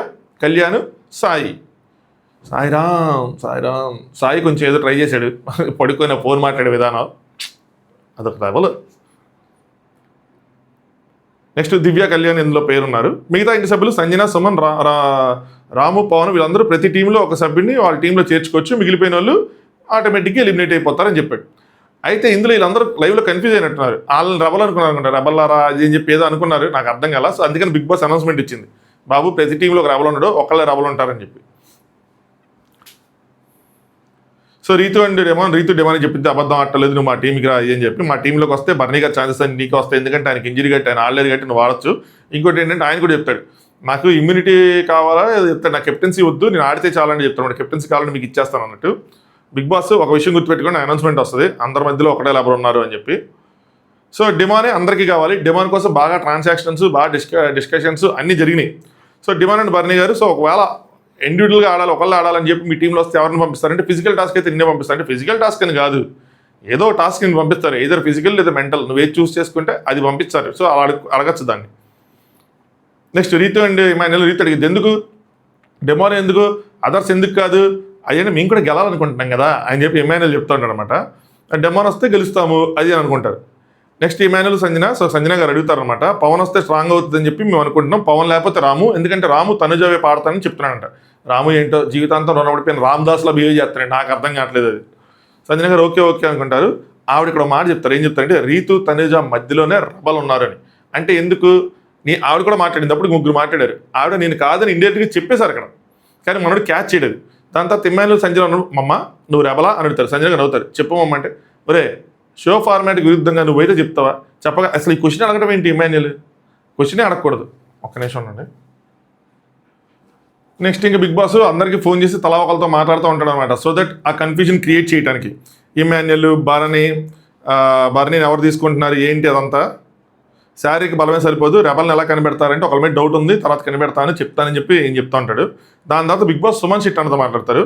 కళ్యాణ్, సాయి. సాయి కొంచెం ఏదో ట్రై చేశాడు, పడుకొని ఫోన్ మాట్లాడే విధానం అదొక లెవెల్. నెక్స్ట్ దివ్య, కళ్యాణ్ ఇందులో పేరున్నారు. మిగతా ఇంటి సభ్యులు సంజన, సుమన్, రాము, పవన్ వీళ్ళందరూ ప్రతి టీంలో ఒక సభ్యుడిని వాళ్ళ టీంలో చేర్చుకోవచ్చు. మిగిలిపోయిన వాళ్ళు ఆటోమేటిక్గా ఎలిమినేట్ అయిపోతారని చెప్పాడు. అయితే ఇందులో వీళ్ళందరూ లైవ్లో కన్ఫ్యూజ్ అయినట్టున్నారు. వాళ్ళని రెబల్ అనుకున్నారు అనుకుంటారు, రెబల్లారా అది అని చెప్పి ఏదో అనుకున్నారు, నాకు అర్థం కాల. సో అందుకని బిగ్ బాస్ అనౌన్స్మెంట్ ఇచ్చింది, బాబు ప్రతి టీంలో ఒక రెబల్ ఉన్నాడు, ఒకళ్ళే రెబల్ ఉంటారని చెప్పి. సో రీతు డెమాన్ చెప్పింది అబద్ధం ఆడలేదు, నువ్వు మా టీంకి రా అని చెప్పి. మా టీంలోకి వస్తే బర్నీ గారు ఛాన్సెస్ అని నీకు వస్తాయి, ఎందుకంటే ఆయనకి ఇంజరీ కట్టి ఆయన ఆడలేదు కాబట్టి నువ్వు వాడచ్చు. ఇంకోటి ఏంటంటే ఆయన కూడా చెప్తాడు, నాకు ఇమ్యూనిటీ కావాలా చెప్తాడు, నాకు కెప్టెన్సీ వద్దు, నేను ఆడితే చాలని చెప్తాను, కెప్టెన్సీ కావాలని మీకు ఇచ్చేస్తాను అన్నట్టు. బిగ్ బాస్ ఒక విషయం గుర్తుపెట్టుకోండి, అనౌన్స్మెంట్ వస్తుంది అందరి మధ్యలో ఒకటే లేబర్ ఉన్నారు అని చెప్పి. సో డిమానే అందరికీ కావాలి. డిమాన్ కోసం బాగా ట్రాన్సాక్షన్స్, బాగా డిస్కషన్స్ అన్నీ జరిగినాయి. సో డిమాన్ అండ్ బర్నీ గారు, సో ఒకవేళ ఇండివిజువల్గా ఆడాలి, ఒకళ్ళు ఆడాలని చెప్పి మీ టీంలో వస్తే ఎవరిని పంపిస్తారంటే ఫిజికల్ టాస్క్ అయితే నిన్నే పంపిస్తారు. అంటే ఫిజికల్ టాస్క్ అని కాదు, ఏదో టాస్క్ నేను పంపిస్తారు, ఏదో ఫిజికల్ లేదా మెంటల్, నువ్వు ఏది చూస్ చేసుకుంటే అది పంపిస్తారు. సో అలా అడగచ్చు దాన్ని. Next Ritu and Emmanuel. Ritu అడిగింది ఎందుకు డెమోన్ ఎందుకు, అదర్స్ ఎందుకు కాదు, అయ్యా మేము కూడా గెలాలనుకుంటున్నాం కదా అని చెప్పి ఇమాన్యుయల్ చెప్తూ ఉంటాడు అనమాట. డెమోన్ వస్తే గెలుస్తాము అది అని అనుకుంటారు. నెక్స్ట్ ఇమాన్యుయల్, సంజన. సో సంజన గారు అడుగుతారనమాట, పవన్ వస్తే స్ట్రాంగ్ అవుతుందని చెప్పి మేము అనుకుంటున్నాం, పవన్ లేకపోతే రాము, ఎందుకంటే రాము తనుజవే పాడతానని చెప్తున్నాడంట. రాము ఏంటో జీవితాంతం రుణపడిపోయిన రామ్దాస్లో బిహేవ్ చేస్తాడు, నాకు అర్థం కావట్లేదు అది. సంజన గారు ఓకే అనుకుంటారు. ఆవిడ ఇక్కడ మాట చెప్తారు, ఏం చెప్తారంటే రీతు తనుజ మధ్యలోనే రెబల్ ఉన్నారని. అంటే ఎందుకు ఆవిడ కూడా మాట్లాడింది, అప్పుడు 3 మాట్లాడారు. ఆవిడ నేను కాదని ఇండైరెక్ట్గా చెప్పేశారు అక్కడ, కానీ మనోడు క్యాచ్ చేయలేదు. దాని తర్వాత ఇమాన్యుయల్ సంజన అన్నాడు, మమ్మ నువ్వు రెబలా అని అడుగుతారు. సంజన గారు నవ్వుతారు, చెప్పమమ్మ అంటే, ఒరే షో ఫార్మాట్కి విరుద్ధంగా నువ్వైతే చెప్తావా, చెప్పగా అసలు ఈ క్వశ్చన్ అడగడం ఏంటి ఇమాన్యుయల్, క్వశ్చనే అడగకూడదు. ఒక్క నిమిషం ఉండండి. నెక్స్ట్ ఇంకా బిగ్ బాస్ అందరికీ ఫోన్ చేసి తలా ఒకరితో మాట్లాడుతూ ఉంటాడు అనమాట, సో దట్ ఆ కన్ఫ్యూజన్ క్రియేట్ చేయడానికి. ఇమాన్యుయల్, భరణిని ఎవరు తీసుకుంటున్నారు ఏంటి అదంతా, శారీకి బలమే సరిపోదు, రెబల్ని ఎలా కనిపెడతారంటే ఒకరి మీద డౌట్ ఉంది, తర్వాత కనిపెడతానని చెప్తానని చెప్పి ఏం చెప్తా ఉంటాడు. దాని తర్వాత బిగ్ బాస్ సుమన్ శెట్టి అన్నతో మాట్లాడతారు.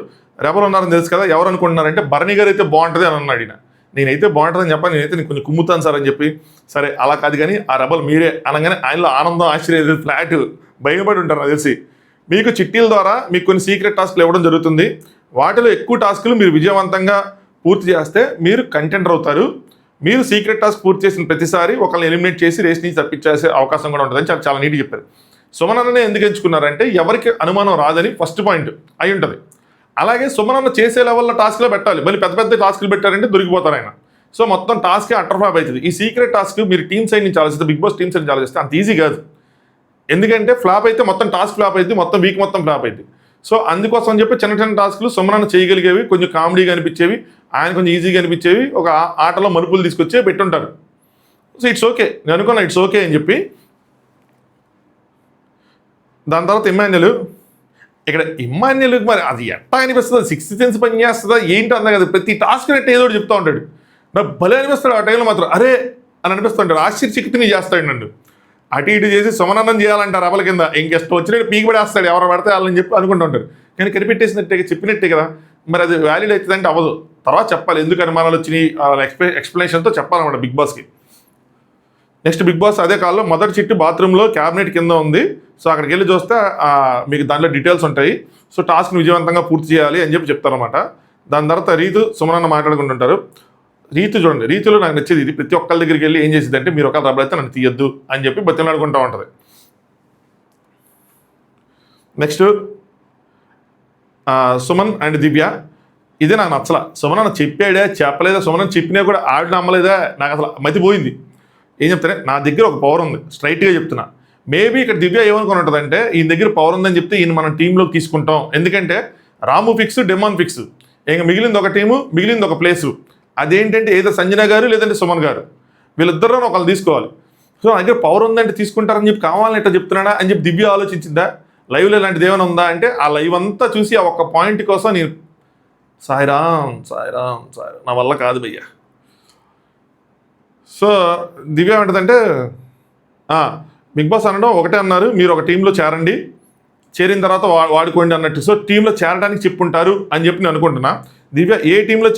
రెబల్ ఉన్నారని తెలుసు కదా, ఎవరు అనుకుంటున్నారంటే భరణి గారు అయితే బాగుంటుంది అని అన్నాడు. నేనైతే బాగుంటుందని చెప్పాను, నేనైతే నేను కొంచెం కుమ్ముతాను సార్ అని చెప్పి. సరే అలా కాదు కానీ ఆ రెబల్ మీరే అనగానే ఆయనలో ఆనందం, ఆశ్చర్యం, ఫ్లాట్ భయపడి ఉంటారు నాకు తెలిసి. మీకు చిట్టీల ద్వారా మీకు కొన్ని సీక్రెట్ టాస్క్లు ఇవ్వడం జరుగుతుంది, వాటిలో ఎక్కువ టాస్కులు మీరు విజయవంతంగా పూర్తి చేస్తే మీరు కంటెండర్ అవుతారు. మీరు సీక్రెట్ టాస్క్ పూర్తి చేసిన ప్రతిసారి ఒకరిని ఎలిమినేట్ చేసి రేస్ నుంచి తప్పించేసే అవకాశం కూడా ఉంటుందని చాలా నీట్గా చెప్పారు. సుమన్ అన్ననే ఎందుకు ఎంచుకున్నారంటే ఎవరికి అనుమానం రాదని ఫస్ట్ పాయింట్ అయి ఉంటుంది. అలాగే సుమన్ అన్న చేసే లెవెల్లో టాస్క్లో పెట్టాలి, మళ్ళీ పెద్ద టాస్క్లు పెట్టారంటే దొరికిపోతారు ఆయన. సో మొత్తం టాస్కే అటర్ఫ్లాప్ అవుతుంది. ఈ సీక్రెట్ టాస్క్ మీరు టీమ్ సైడ్ నుంచి ఆలోచిస్తే, బిగ్ బాస్ టీమ్ సైడ్ నుంచి ఆలోచిస్తే అంత ఈజీ కాదు. ఎందుకంటే ఫ్లాప్ అయితే మొత్తం టాస్క్ ఫ్లాప్ అయింది, మొత్తం వీక్ మొత్తం ఫ్లాప్ అయింది. సో అందుకోసం అని చెప్పి చిన్న టాస్క్లు సుమన్ అన్న చేయగలిగేవి, కొంచెం కామెడీగా అనిపించేవి, ఆయన కొంచెం ఈజీగా అనిపించేవి, ఒక ఆటలో మలుపులు తీసుకొచ్చే పెట్టుంటారు. సో ఇట్స్ ఓకే, నేను అనుకున్నా ఇట్స్ ఓకే అని చెప్పి. దాని తర్వాత ఇమాన్యుయల్ మరి అది ఎట్టా అనిపిస్తుంది, 6th సెన్స్ పని చేస్తుందా ఏంటి అందా కదా, ప్రతి టాస్క్ నెట్ ఏదో ఒకటి చెప్తూ ఉంటాడు. నాకు భలే అనిపిస్తాడు ఆ టైంలో మాత్రం, అరే అని అనిపిస్తుంటాడు, ఆశ్చర్యశక్తిని చేస్తాడు నన్ను. అటు ఇటు చేసి సుమనన్నం చేయాలంటారు రెబల్ కింద, ఇంకెష్టం వచ్చినట్టు పీకి పడేస్తాడు, ఎవరు పడితే వాళ్ళని చెప్పి అనుకుంటూ ఉంటారు. కానీ కనిపెట్టేసినట్టే చెప్పినట్టే కదా, మరి అది వ్యాలిడ్ అవుతుందంటే అవ్వదు. తర్వాత చెప్పాలి ఎందుకు అనుమానాలు వచ్చినాయి, ఎక్స్ప్లెనేషన్తో చెప్పాలన్నమాట బిగ్ బాస్కి. నెక్స్ట్ బిగ్ బాస్ అదే కాలంలో మొదటి చిట్టు బాత్రూంలో క్యాబినెట్ కింద ఉంది, సో అక్కడికి వెళ్ళి చూస్తే మీకు దాంట్లో డీటెయిల్స్ ఉంటాయి. సో టాస్క్ని విజయవంతంగా పూర్తి చేయాలి అని చెప్పి చెప్తారనమాట. దాని తర్వాత రీతు సుమనన్న మాట్లాడుకుంటుంటారు. రీతు చూడండి, రీతులో నాకు నచ్చేది ఇది, ప్రతి ఒక్కరి దగ్గరికి వెళ్ళి ఏం చేసింది అంటే మీరు ఒకళ్ళు రబ్బర్ అయితే నన్ను తీయద్దు అని చెప్పి బతిమలాడుకుంటూ ఉంటుంది. నెక్స్ట్ సుమన్ అండ్ దివ్య, ఇదే నాకు నచ్చల. సుమన్ అన్న చెప్పాడే చెప్పలేదా, సుమన్ చెప్పినా కూడా ఆవిడ నమ్మలేదా, నాకు అసలు మతిపోయింది. ఏం చెప్తానే, నా దగ్గర ఒక పవర్ ఉంది, స్ట్రైట్గా చెప్తున్నా. మేబీ ఇక్కడ దివ్య ఏమనుకుని ఉంటుందంటే ఈయన దగ్గర పవర్ ఉందని చెప్తే ఈయన మనం టీంలోకి తీసుకుంటాం, ఎందుకంటే రాము ఫిక్స్, డెమాన్ ఫిక్స్, ఇంకా మిగిలింది ఒక టీము, మిగిలింది ఒక ప్లేసు. అదేంటంటే ఏదో సంజన గారు లేదంటే సుమన్ గారు, వీళ్ళిద్దరూ ఒకళ్ళు తీసుకోవాలి. సో నా దగ్గర పవర్ ఉందంటే తీసుకుంటారని చెప్పి కావాలని ఇట్లా చెప్తున్నాడా అని చెప్పి దివ్య ఆలోచించిందా, లైవ్లో ఇలాంటిది ఏమైనా ఉందా అంటే ఆ లైవ్ అంతా చూసి ఆ ఒక్క పాయింట్ కోసం నేను సాయిరామ్ సాయిరామ్ సాయిరామ్ నా వల్ల కాదు భయ్యా. సో దివ్య ఏమంటుందంటే బిగ్ బాస్ అనడం ఒకటే అన్నారు, మీరు ఒక టీంలో చేరండి, చేరిన తర్వాత వాడుకోండి అన్నట్టు. సో టీంలో చేరడానికి చెప్పుంటారు అని చెప్పి నేను అనుకుంటున్నా. దివ్య ఏ టీంలో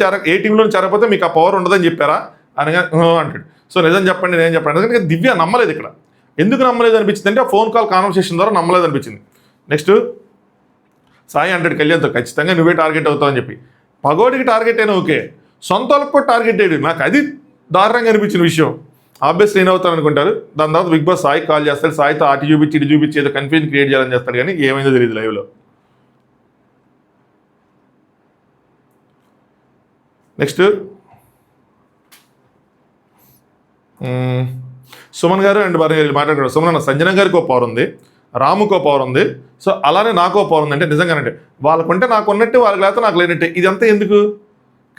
చేరకపోతే మీకు ఆ పవర్ ఉండదని చెప్పారా అనగా అంటాడు. సో నిజం చెప్పండి, నేను చెప్పండి. ఎందుకంటే దివ్య నమ్మలేదు ఇక్కడ. ఎందుకు నమ్మలేదు అనిపించింది అంటే ఆ ఫోన్ కాల్ కాన్వర్సేషన్ ద్వారా నమ్మలేదు అనిపించింది. నెక్స్ట్ సాయి అంటాడు కళ్యాణ్తో, ఖచ్చితంగా నువ్వే టార్గెట్ అవుతావు అని చెప్పి. పగోడికి టార్గెట్ అయినా ఓకే, సొంత వాళ్ళకి కూడా టార్గెట్ అయ్యాడు. నాకు అది దారుణంగా అనిపించిన విషయం. ఆబ్వియస్లీ నేను అవుతాను అనుకుంటారు. దాని తర్వాత బిగ్ బాస్ సాయి కాల్ చేస్తాడు, సాయితో అటు చూపించి ఇటు చూపించి ఏదో కన్ఫ్యూజన్ క్రియేట్ చేయాలని చేస్తాడు, కానీ ఏమైందో తెలియదు లైవ్లో. నెక్స్ట్ సుమన్ గారు అండ్ భార్య మాట్లాడుకున్నారు. సుమన్ అన్న సంజన గారికి ఒక పవర్ ఉంది, రాముకో పవర్ ఉంది, సో అలానే నాకో పవర్ ఉంది అంటే నిజంగానంటే వాళ్ళకుంటే నాకు ఉన్నట్టు వాళ్ళకి లేకపోతే నాకు లేనట్టే. ఇదంతా ఎందుకు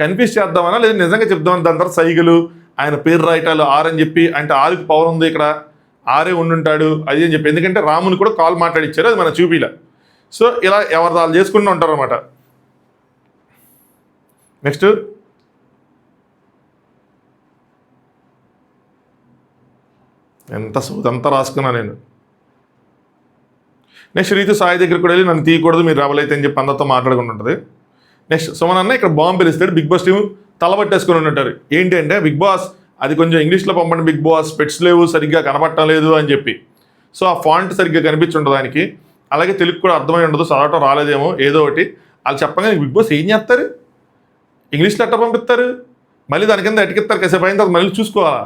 కన్ఫ్యూజ్ చేద్దామన్నా లేదా నిజంగా చెప్దామని. దాని తర్వాత సైకిలు ఆయన పేరు రాయటాలు ఆర్ అని చెప్పి, అంటే ఆరుకి పవర్ ఉంది, ఇక్కడ ఆరే ఉండుంటాడు అది అని చెప్పి. ఎందుకంటే రాముని కూడా కాల్ మాట్లాడిచ్చారు, అది మన చూపిలా. సో ఇలా ఎవరి వాళ్ళు చేసుకుంటూ ఉంటారు అనమాట. నెక్స్ట్ ఎంత సూదంతా రాసుకున్నా నేను. నెక్స్ట్ రీతు సాయి దగ్గరికి కూడా వెళ్ళి నన్ను తీయకూడదు, మీరు రావాలైతే అని చెప్పి అందరితో మాట్లాడుకుంటుంటుంది. నెక్స్ట్ సుమన్ అన్న ఇక్కడ బాంబు పిలుస్తాడు, బిగ్ బాస్ టీం తలబట్టేసుకుని ఉంటారు. ఏంటి అంటే బిగ్ బాస్ అది కొంచెం ఇంగ్లీష్లో పంపండి, బిగ్ బాస్ స్పెట్స్ లేవు, సరిగ్గా కనపడటం లేదు అని చెప్పి. సో ఆ ఫాంట్ సరిగ్గా కనిపించుండదు దానికి, అలాగే తెలుగు కూడా అర్థమై ఉండదు, చదవటం రాలేదేమో ఏదో ఒకటి. వాళ్ళు చెప్పగానే బిగ్ బాస్ ఏం చేస్తారు, ఇంగ్లీష్లో ఎట్ట పంపిస్తారు, మళ్ళీ దాని కింద ఎటుకెత్తారు, కాసేపు అయిన తర్వాత మళ్ళీ చూసుకోవాలా.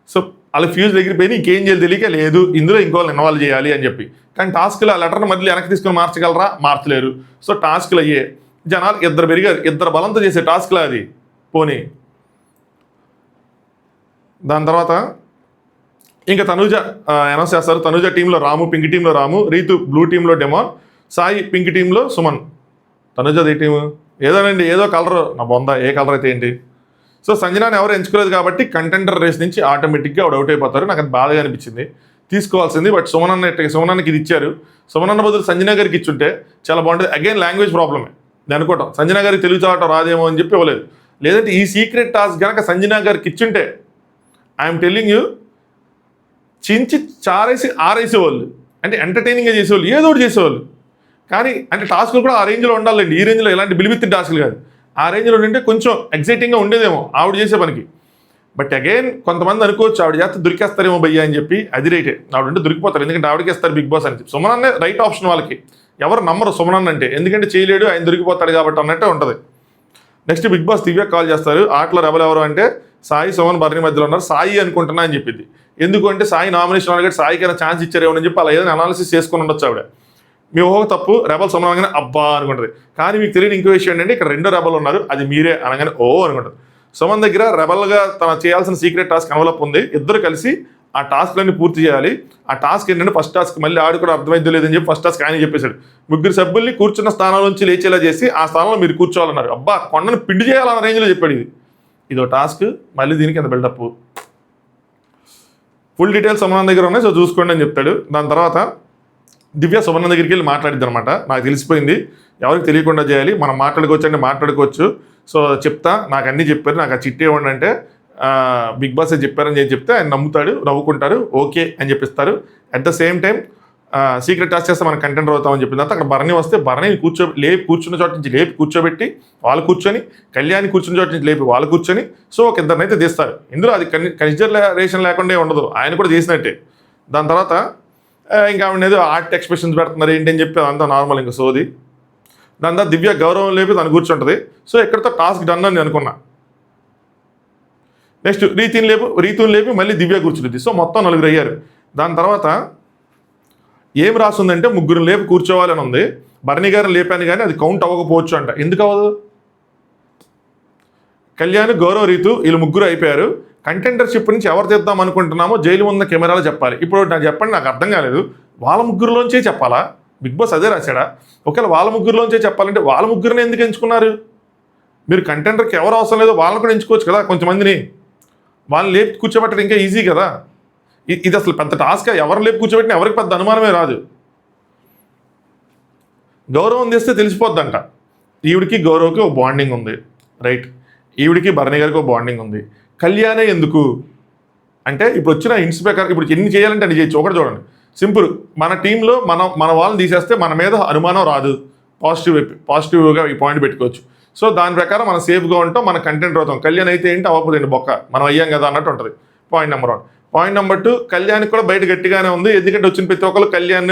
సో వాళ్ళ ఫ్యూజ్ ఎగిరిపోయి ఇంకేం చేయాలి తెలియక లేదు ఇందులో ఇంకోళ్ళు ఇన్వాల్వ్ చేయాలి అని చెప్పి. కానీ టాస్క్లు ఆ లెటర్ని మళ్ళీ వెనక్కి తీసుకొని మార్చగలరా, మార్చలేరు. సో టాస్క్లు అయ్యే జనాలు ఇద్దరు పెరిగారు, ఇద్దరు బలంతో చేసే టాస్క్లు అది పోనీ. దాని తర్వాత ఇంకా తనూజ అనౌన్స్ చేస్తారు. తనూజ టీంలో రాము, పింక్ టీంలో రాము, రీతు బ్లూ టీంలో డెమాన్, సాయి పింక్ టీంలో సుమన్. తనూజది ఏ టీము ఏదోనండి, ఏదో కలరు నా బొంద, ఏ కలర్ అయితే ఏంటి. సో సంజనాని ఎవరు ఎంచుకోలేదు కాబట్టి కంటెండర్ రేస్ నుంచి ఆటోమేటిక్గా ఆవిడ అవుట్ అయిపోతారు. నాకు అది బాధగా అనిపించింది, తీసుకోవాల్సింది. బట్ సుమనన్నకి ఇది ఇచ్చారు. సుమనన్న బదులు సంజన గారికి ఇచ్చుంటే చాలా బాగుంటుంది. అగైన్ లాంగ్వేజ్ ప్రాబ్లమే నేను అనుకోవటం, సంజన గారికి తెలుగు చదవటం రాదేమో అని చెప్పి ఇవ్వలేదు. లేదంటే ఈ సీక్రెట్ టాస్క్ కనుక సంజన గారికి ఇచ్చుంటే ఐఎమ్ టెల్లింగ్ యూ చించి చారేసి ఆరేసేవాళ్ళు, అంటే ఎంటర్టైనింగ్గా చేసేవాళ్ళు, ఏదో ఒకటి చేసేవాళ్ళు. కానీ అంటే టాస్కులు కూడా ఆ రేంజ్లో ఉండాలండి, ఈ రేంజ్లో ఎలాంటి బిలిబిత్తి టాస్కులు కాదు. ఆ రేంజ్లో ఉంటే కొంచెం ఎగ్జైటింగ్గా ఉండేదేమో ఆవిడ చేసే పనికి. బట్ అగైన్ కొంతమంది అనుకోవచ్చు ఆవిడ చేస్తే దొరికేస్తారేమో భయ్యా అని చెప్పి, అది రైటే, ఆవిడ అంటే దొరికిపోతారు, ఎందుకంటే ఆవిడకి ఇస్తారు బిగ్ బాస్ అని చెప్పి. సుమన్ అన్నే రైట్ ఆప్షన్ వాళ్ళకి, ఎవరు నమ్మరు సుమన్ అంటే, ఎందుకంటే చేయలేడు ఆయన దొరికిపోతాడు కాబట్టి అన్నట్టే ఉంటుంది. నెక్స్ట్ బిగ్ బాస్ దివ్య కాల్ చేస్తారు. ఆటలో రెబల్ ఎవరు అంటే సాయి సుమన్ బర్నీ మధ్యలో ఉన్నారు, సాయి అనుకుంటున్నా అని చెప్పింది. ఎందుకంటే సాయి నామినేషన్ అడిగాడు, సాయికైనా ఛాన్స్ ఇచ్చారేమో అని చెప్పి అలా ఏదైనా అనాలిసిస్ చేసుకుని ఉండొచ్చు ఆవిడ. మీ ఊహ తప్పు, రెబల్ సుమన్ అనగానే అబ్బా అనుకుంటుంది. కానీ మీకు తెలియని ఇంకో విషయం ఏంటంటే ఇక్కడ 2 రెబల్ ఉన్నారు, అది మీరే అనగానే ఓ అనుకుంటుంది. సుమన్ దగ్గర రెబల్గా తన చేయాల్సిన సీక్రెట్ టాస్క్ ఎన్వలప్ ఉంది, ఇద్దరు కలిసి ఆ టాస్క్లన్నీ పూర్తి చేయాలి. ఆ టాస్క్ ఏంటంటే ఫస్ట్ టాస్క్ మళ్ళీ ఆడు కూడా అర్థమైందో లేదని చెప్పి ఫస్ట్ టాస్క్ ఆయన చెప్పేశాడు. 3 సభ్యుల్ని కూర్చున్న స్థానం నుంచి లేచేలా చేసి ఆ స్థానంలో మీరు కూర్చోవాలన్నారు. అబ్బా కొండను పిండి చేయాలన్న రేంజ్లో చెప్పాడు. ఇదో టాస్క్, మళ్ళీ దీనికి ఎంత బిల్డప్. ఫుల్ డీటెయిల్స్ సుమన్ దగ్గర ఉన్నాయి, సో చూసుకోండి అని చెప్తాడు. దాని తర్వాత దివ్య సుమన్ దగ్గరికి వెళ్ళి మాట్లాడిద్ది అనమాట. నాకు తెలిసిపోయింది, ఎవరికి తెలియకుండా చేయాలి, మనం మాట్లాడుకోవచ్చు అంటే మాట్లాడుకోవచ్చు. సో చెప్తా, నాకు అన్నీ చెప్పారు, నాకు ఆ చిట్టి ఇవ్వండి అంటే బిగ్ బాస్ చెప్పారని చెప్తే ఆయన నమ్ముతాడు, నవ్వుకుంటారు, ఓకే అని చెప్పిస్తారు. At the same time secret task చేస్తే మనం కంటెంటర్ అవుతామని చెప్పిన తర్వాత అక్కడ భరణి వస్తే భరణిని కూర్చున్న చోట నుంచి లేపి కూర్చోబెట్టి వాళ్ళు కూర్చొని, కళ్యాణి కూర్చున్న చోట నుంచి లేపి వాళ్ళు కూర్చొని, సో ఒక ఇద్దరినైతే తీస్తారు. ఇందులో అది కన్సిడరేషన్ లేకుండా ఉండదు, ఆయన కూడా చేసినట్టే. దాని తర్వాత ఇంకా ఆవిడ ఏదో ఆర్ట్ ఎక్స్ప్రెషన్స్ పెడుతున్నారు ఏంటి అని చెప్పి అదంతా నార్మల్ ఇంకా సోది. దాని తర్వాత దివ్య గౌరవం లేపి తను కూర్చుంటుంది. సో ఇక్కడితో టాస్క్ డన్ అని అనుకున్నా. నెక్స్ట్ రీతుని లేపి మళ్ళీ దివ్య కూర్చుంటుంది. సో మొత్తం 4 అయ్యారు. దాని తర్వాత ఏం రాస్తుందంటే 3 లేపి కూర్చోవాలని ఉంది. భరణి గారిని లేపాను కానీ అది కౌంట్ అవ్వకపోవచ్చు అంట. ఎందుకు అవ్వదు? కళ్యాణ్, గౌరవ్, రీతు వీళ్ళు 3 అయిపోయారు. కంటెండర్షిప్ నుంచి ఎవరు తెద్దాం అనుకుంటున్నామో జైలు ఉన్న కెమెరాలో చెప్పాలి. ఇప్పుడు నాకు చెప్పండి, నాకు అర్థం కాలేదు. వాళ్ళ 3లోంచే చెప్పాలా? బిగ్ బాస్ అదే రాశాడా? ఒకవేళ వాళ్ళ 3లోంచే చెప్పాలంటే వాళ్ళ 3ని ఎందుకు ఎంచుకున్నారు? మీరు కంటెండర్కి ఎవరు అవసరం లేదో వాళ్ళని కూడా ఎంచుకోవచ్చు కదా. కొంతమందిని వాళ్ళని లేపి కూర్చోబెట్టడం ఇంకా ఈజీ కదా. ఇది అసలు పెద్ద టాస్క్. ఎవరు లేపి కూర్చోబెట్టినా ఎవరికి పెద్ద అనుమానమే రాదు. గౌరవం తెస్తే తెలిసిపోద్దంట. ఈవిడికి గౌరవ్కి ఒక బాండింగ్ ఉంది, రైట్. ఈవిడికి భరణి గారికి ఒక బాండింగ్ ఉంది. కళ్యాణే ఎందుకు అంటే ఇప్పుడు వచ్చిన హింట్స్ ప్రకారం ఇప్పుడు ఎన్ని చేయాలంటే అన్ని చేయొచ్చు. ఒకటి చూడండి, సింపుల్. మన టీంలో మన వాళ్ళని తీసేస్తే మన మీద అనుమానం రాదు. పాజిటివ్గా ఈ పాయింట్ పెట్టుకోవచ్చు. సో దాని ప్రకారం మనం సేఫ్గా ఉంటాం, మన కంటెంట్ అవుతాం. కళ్యాణ్ అయితే ఏంటి అవ్వకపోతే బొక్క, మనం అయ్యాం కదా అన్నట్టు ఉంటుంది. Point number 1. పాయింట్ నెంబర్ 2, కళ్యాణ్కి కూడా బయట గట్టిగానే ఉంది. ఎందుకంటే వచ్చిన ప్రతి ఒక్కరు కళ్యాణ్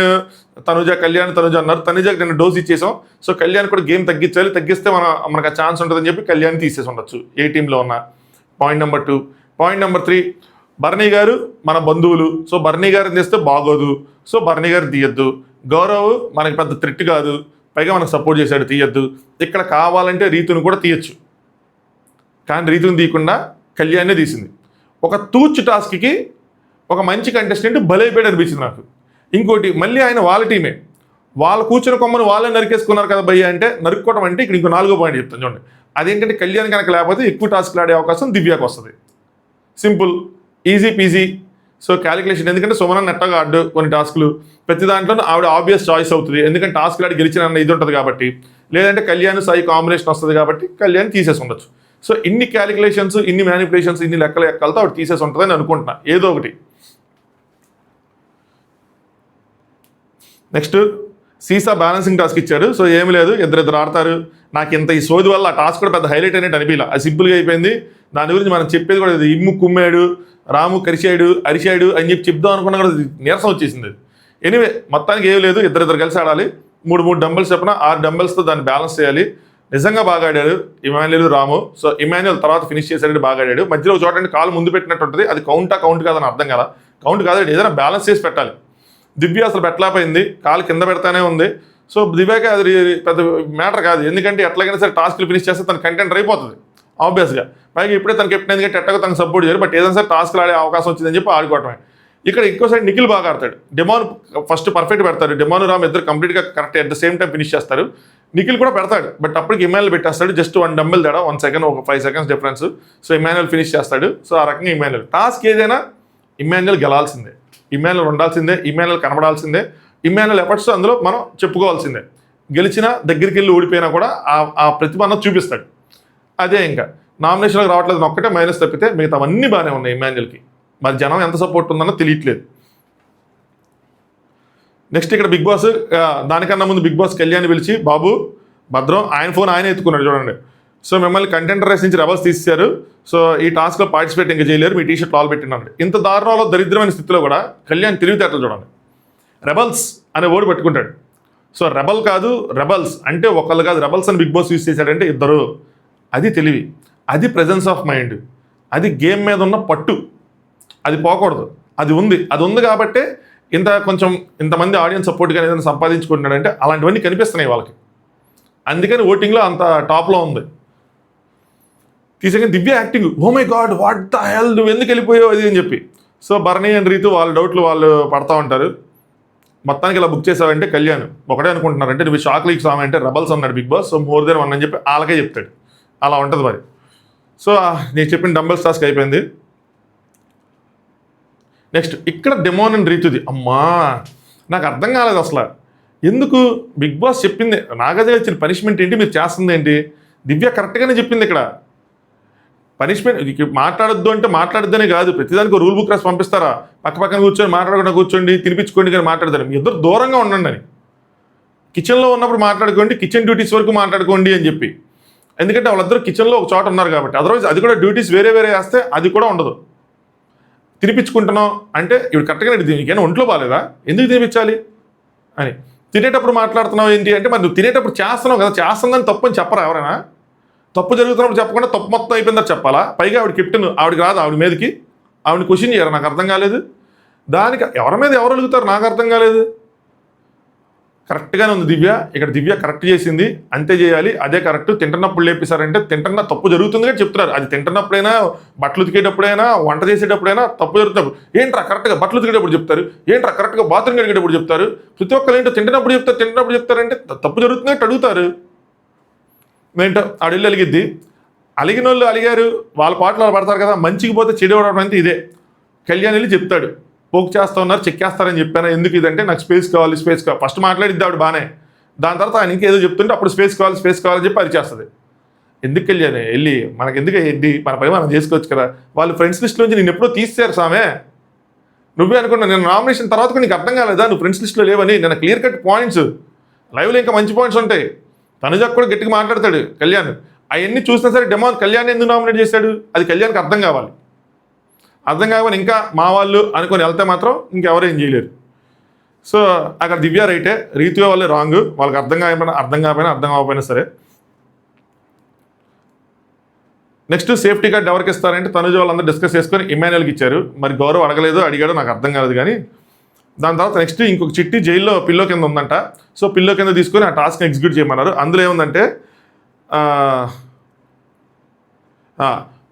తనుజ అన్నారు. తనుజకి నేను డోస్ ఇచ్చేసాం. సో కళ్యాణ్ కూడా గేమ్ తగ్గించాలి, తగ్గిస్తే మనకు ఆ ఛాన్స్ ఉంటుందని చెప్పి కళ్యాణ్ తీసేసి ఉండొచ్చు ఏ టీంలో ఉన్న. Point number 2. Point number 3, Bharani garu మన బంధువులు. సో భరణి గారిని తీస్తే బాగోదు. సో భరణి గారు తీయద్దు. గౌరవ్ మనకి పెద్ద థ్రెట్ కాదు, పైగా మనకు సపోర్ట్ చేశాడు, తీయద్దు. ఇక్కడ కావాలంటే రీతుని కూడా తీయచ్చు, కానీ రీతుని తీయకుండా కళ్యాణ్నే తీసింది. ఒక తూచ్ టాస్క్కి ఒక మంచి కంటెస్టెంట్ భలైపోయాడు అనిపించింది నాకు. ఇంకోటి మళ్ళీ ఆయన వాళ్ళ టీమే, వాళ్ళు కూర్చుని కొమ్మను వాళ్ళే నరికేసుకున్నారు కదా భయ్య అంటే. నరుక్కోవడం అంటే ఇక్కడ ఇంకో 4వ పాయింట్ చెప్తాను చూడండి. అదేంటంటే కళ్యాణ్ కనుక లేకపోతే ఎక్కువ టాస్క్లు ఆడే అవకాశం దివ్యాకి వస్తుంది. Simple, easy PG. So calculation, ఎందుకంటే సుమన నెట్టగా ఆడు కొన్ని టాస్కులు, ప్రతి దాంట్లో ఆవిడ ఆబ్వియస్ చాయిస్ అవుతుంది. ఎందుకంటే టాస్క్లు ఆడి గెలిచిన ఇది ఉంటుంది కాబట్టి. లేదంటే కళ్యాణ్ సాయి కాంబినేషన్ వస్తుంది కాబట్టి కళ్యాణ్ తీసేసి ఉండొచ్చు. సో ఇన్ని క్యాలిక్యులేషన్స్, ఇన్ని మ్యానిపులేషన్స్, ఇన్ని లెక్కలతో ఆవిడ తీసేసి ఉంటుందని అనుకుంటున్నా ఏదో ఒకటి. నెక్స్ట్ సీసా బ్యాలెన్సింగ్ టాస్క్ ఇచ్చాడు. సో ఏమి లేదు, ఇద్దరు ఆడతారు. నాకు ఇంత ఈ సోది వల్ల ఆ టాస్క్ కూడా పెద్ద హైలైట్ అనేది అనిపించలే. అది సింపుల్గా అయిపోయింది. దాని గురించి మనం చెప్పేది కూడా ఇమ్ము కుమ్మాడు, రాము అరిశాడు అని చెప్పి చెప్దాం అనుకున్నా కూడా నీరసం వచ్చేసింది. ఎనీవే మొత్తానికి ఏమి లేదు, ఇద్దరు కలిసి ఆడాలి. 3 డంబెల్స్ చెప్పిన 6 డంబెల్స్తో దాన్ని బ్యాలెన్స్ చేయాలి. నిజంగా బాగా ఆడాడు ఇమాన్యుల్, రాము. సో ఇమాన్యుల్ తర్వాత ఫినిష్ చేశాడు, బాగా ఆడాడు. మధ్యలో చూడండి కాలు ముందు పెట్టినట్టు ఉంటుంది. అది కౌంట్ కాదని అర్థం కదా. కౌంట్ కాదు, ఏదైనా బ్యాలెన్స్ చేసి పెట్టాలి. దివ్య అసలు పెట్టలేకపోయింది, కాలు కింద పెడతానే ఉంది. సో దివ్యకి అది పెద్ద మ్యాటర్ కాదు, ఎందుకంటే ఎట్లాగైనా సరే టాస్క్లు ఫినిష్ చేస్తే తన కంటెంట్ అయిపోతుంది ఆబ్వియస్గా. పైగా ఇప్పుడే తనకి కెప్టెన్ ఎందుకంటే ఎట్టగా తనకు సపోర్ట్ చేయరు. బట్ ఏదైనా సరే టాస్క్లు ఆడే అవకాశం వచ్చిందని చెప్పి ఆడుకోవటమే. ఇక్కడ ఇంకో సైడ్ నిఖిల్ బాగా ఆడతాడు. డెమాన్ ఫస్ట్ పర్ఫెక్ట్ పెడతాడు. డెమాన్, రామ్ ఇద్దరు కంప్లీట్గా correct at the same time finish చేస్తారు. నిఖిల్ కూడా పెడతాడు, బట్ అప్పటికి ఇమాన్యుల్ పెట్టేస్తాడు. జస్ట్ 1 డంబెల్ తేడా, 1 సెకండ్, ఒక 5 seconds difference. So Emmanuel finish చేస్తాడు. సో ఆ రకంగా ఇమాన్యుల్ టాస్క్ ఏదైనా ఇమాన్యుల్ గెలాల్సిందే, ఇమాన్యుల్ ఉండాల్సిందే, ఇమాన్యుల్ కనబడాల్సిందే. ఇమాన్యుల్ ఎఫర్ట్స్ అందులో మనం చెప్పుకోవాల్సిందే. గెలిచినా దగ్గరికి వెళ్ళి ఓడిపోయినా కూడా ఆ ప్రతిభ అన్నది చూపిస్తాడు. అదే ఇంకా నామినేషన్లోకి రావట్లేదు ఒక్కటే మైనస్ తప్పితే మిగతావన్నీ బాగానే ఉన్నాయి ఇమాన్యుల్కి. మరి జనం ఎంత సపోర్ట్ ఉందన్నో తెలియట్లేదు. నెక్స్ట్ ఇక్కడ బిగ్ బాస్ దానికన్నా ముందు బిగ్ బాస్ కళ్యాణ్ పిలిచి, బాబు భద్రం, ఆయన ఫోన్ ఆయన ఎత్తుకున్నాడు చూడండి. సో మిమ్మల్ని కంటెంటర్ రేస్ నుంచి రెబల్స్ తీసేశారు. సో ఈ టాస్క్లో పార్టిసిపేట్ ఇంకా చేయలేరు, మీ టీషర్ట్ ఆల్ పెట్టినాడు. ఇంత దారుణంలో దరిద్రమైన స్థితిలో కూడా కళ్యాణ్ తెలివితేటలు చూడండి. రెబల్స్ అనే వర్డ్ పట్టుకుంటాడు. సో రెబల్ కాదు, రెబల్స్ అంటే ఒకళ్ళు కాదు, రెబల్స్ అని బిగ్ బాస్ యూజ్ చేశాడంటే ఇద్దరు. అది తెలివి, అది ప్రెజెన్స్ ఆఫ్ మైండ్, అది గేమ్ మీద ఉన్న పట్టు. అది పోకూడదు, అది ఉంది కాబట్టే ఇంతమంది ఆడియన్స్ సపోర్ట్గా ఏదైనా సంపాదించుకుంటున్నాడంటే అలాంటివన్నీ కనిపిస్తున్నాయి వాళ్ళకి. అందుకని ఓటింగ్లో అంత టాప్లో ఉంది. తీసాక Divya acting, oh my god what the hell, నువ్వు ఎందుకు వెళ్ళిపోయావు అది అని చెప్పి. సో భరణి అండ్ రీతు వాళ్ళ డౌట్లు వాళ్ళు పడతా ఉంటారు. మొత్తానికి ఇలా బుక్ చేసావంటే కళ్యాణ్ ఒకటే అనుకుంటున్నారు, అంటే నువ్వు షాక్ లీక్స్ ఆమె అంటే రెబల్స్ అన్నాడు Bigg Boss. So more than 1 అని చెప్పి వాళ్ళకే చెప్తాడు. అలా ఉంటుంది మరి. సో నేను చెప్పిన డంబెల్స్ టాస్క్ అయిపోయింది. నెక్స్ట్ ఇక్కడ డెమోన్ అండ్ రీతుది. అమ్మా నాకు అర్థం కాలేదు అసలు ఎందుకు. బిగ్ బాస్ చెప్పింది నాగదే వచ్చిన పనిష్మెంట్ ఏంటి, మీరు చేస్తుంది ఏంటి. దివ్య కరెక్ట్గానే చెప్పింది ఇక్కడ. పనిష్మెంట్ మాట్లాడొద్దు అంటే మాట్లాడొద్దనే కాదు, ప్రతిదానికి రూల్ బుక్ రాసి పంపిస్తారా. పక్కన కూర్చొని మాట్లాడకుండా కూర్చోండి, తినిపించుకోండి కానీ మాట్లాడతారు. మీ ఇద్దరు దూరంగా ఉండండి అని. కిచెన్లో ఉన్నప్పుడు మాట్లాడుకోండి, కిచెన్ డ్యూటీస్ వరకు మాట్లాడుకోండి అని చెప్పి. ఎందుకంటే వాళ్ళిద్దరు కిచెన్లో ఒక చోట ఉన్నారు కాబట్టి. అదర్వైజ్ అది కూడా డ్యూటీస్ వేరే వేస్తే అది కూడా ఉండదు. తినిపించుకుంటున్నాం అంటే ఇప్పుడు కరెక్ట్గా నీకైనా ఒంట్లో బాగాలేదా, ఎందుకు తినిపించాలి అని. తినేటప్పుడు మాట్లాడుతున్నావు ఏంటి అంటే, మరి నువ్వు తినేటప్పుడు చేస్తున్నావు కదా, చేస్తుందని తప్పు అని చెప్పరా ఎవరైనా? తప్పు జరుగుతున్నప్పుడు చెప్పకుండా తప్పు మొత్తం అయిపోయిందని చెప్పాలా? పైగా ఆవిడ కెప్టెన్, ఆవిడకి రాదు, ఆవిడ మీదకి ఆవిడ క్వశ్చన్ చేయరు, నాకు అర్థం కాలేదు. దానికి ఎవరి మీద ఎవరు అడుగుతారు, నాకు అర్థం కాలేదు. కరెక్ట్గానే ఉంది దివ్య, ఇక్కడ దివ్య కరెక్ట్ చేసింది, అంతే చేయాలి, అదే కరెక్ట్. తింటున్నప్పుడు లేపేశారంటే తింటున్న తప్పు జరుగుతుంది కానీ చెప్తున్నారు. అది తింటున్నప్పుడైనా, బట్టలు ఉతికేటప్పుడైనా, వంట చేసేటప్పుడైనా తప్పు జరుగుతున్నప్పుడు ఏంట్రా కరెక్ట్గా బట్టలు ఉతికేటప్పుడు చెప్తారు, ఏంట్రా కరెక్ట్గా బాత్రూమ్ కడిగేటప్పుడు చెప్తారు, ప్రతి ఒక్కరు ఏంటో తింటున్నప్పుడు చెప్తారంటే తప్పు జరుగుతుందంటే అడుగుతారు. ఏంటో ఆవిడ అలిగిద్ది, అలిగిన వాళ్ళు అలిగారు, వాళ్ళ పాటలు వాళ్ళు పడతారు కదా, మంచికి పోతే చెడు అవడం అంటే ఇదే. కళ్యాణ్ వెళ్ళి చెప్తాడు, పోక్ చేస్తా ఉన్నారు, చెక్ చేస్తారని చెప్పాను, ఎందుకు ఇదంటే నాకు స్పేస్ కావాలి ఫస్ట్ మాట్లాడిద్ది ఆవిడ బాగానే. దాని తర్వాత ఆయన ఇంకేదో చెప్తుంటే అప్పుడు స్పేస్ కావాలని చెప్పి అది చేస్తుంది. ఎందుకు వెళ్ళాను వెళ్ళి మనకి ఎందుకు ఏంటి, మన పని మనం చేసుకోవచ్చు కదా. వాళ్ళు ఫ్రెండ్స్ లిస్ట్ నుంచి నేను ఎప్పుడో తీసేశారు సామే, నువ్వే అనుకున్నా. నేను నామినేషన్ తర్వాత కూడా నీకు అర్థం కాలేదా నువ్వు ఫ్రెండ్స్ లిస్ట్లో లేవని? నేను క్లియర్ కట్ పాయింట్స్, లైవ్లో ఇంకా మంచి పాయింట్స్ ఉంటాయి. తనుజకు కూడా గట్టిగా మాట్లాడతాడు కళ్యాణ్, అవన్నీ చూసినా సరే కళ్యాణ్ ఎందుకు నామినేట్ చేశాడు, అది కళ్యాణ్కి అర్థం కావాలి. అర్థం కాకపోతే ఇంకా మా వాళ్ళు అనుకొని వెళ్తే మాత్రం ఇంకెవరు ఏం చేయలేరు. సో అక్కడ దివ్య రైటే, రీతి వాళ్ళే రాంగ్, వాళ్ళకి అర్థం కాకపోయినా సరే. నెక్స్ట్ సేఫ్టీ కార్డ్ ఎవరికి ఇస్తారంటే తనుజ వాళ్ళందరూ డిస్కస్ చేసుకొని ఇమాన్యుయల్కి ఇచ్చారు. మరి గౌరవ్ అడిగాడో నాకు అర్థం కాలేదు. కానీ దాని తర్వాత నెక్స్ట్ ఇంకొక చిట్టి జైల్లో పిల్లో కింద ఉందంట. సో పిల్లో కింద తీసుకొని ఆ టాస్క్ ఎగ్జిక్యూట్ చేయమన్నారు. అందులో ఏముందంటే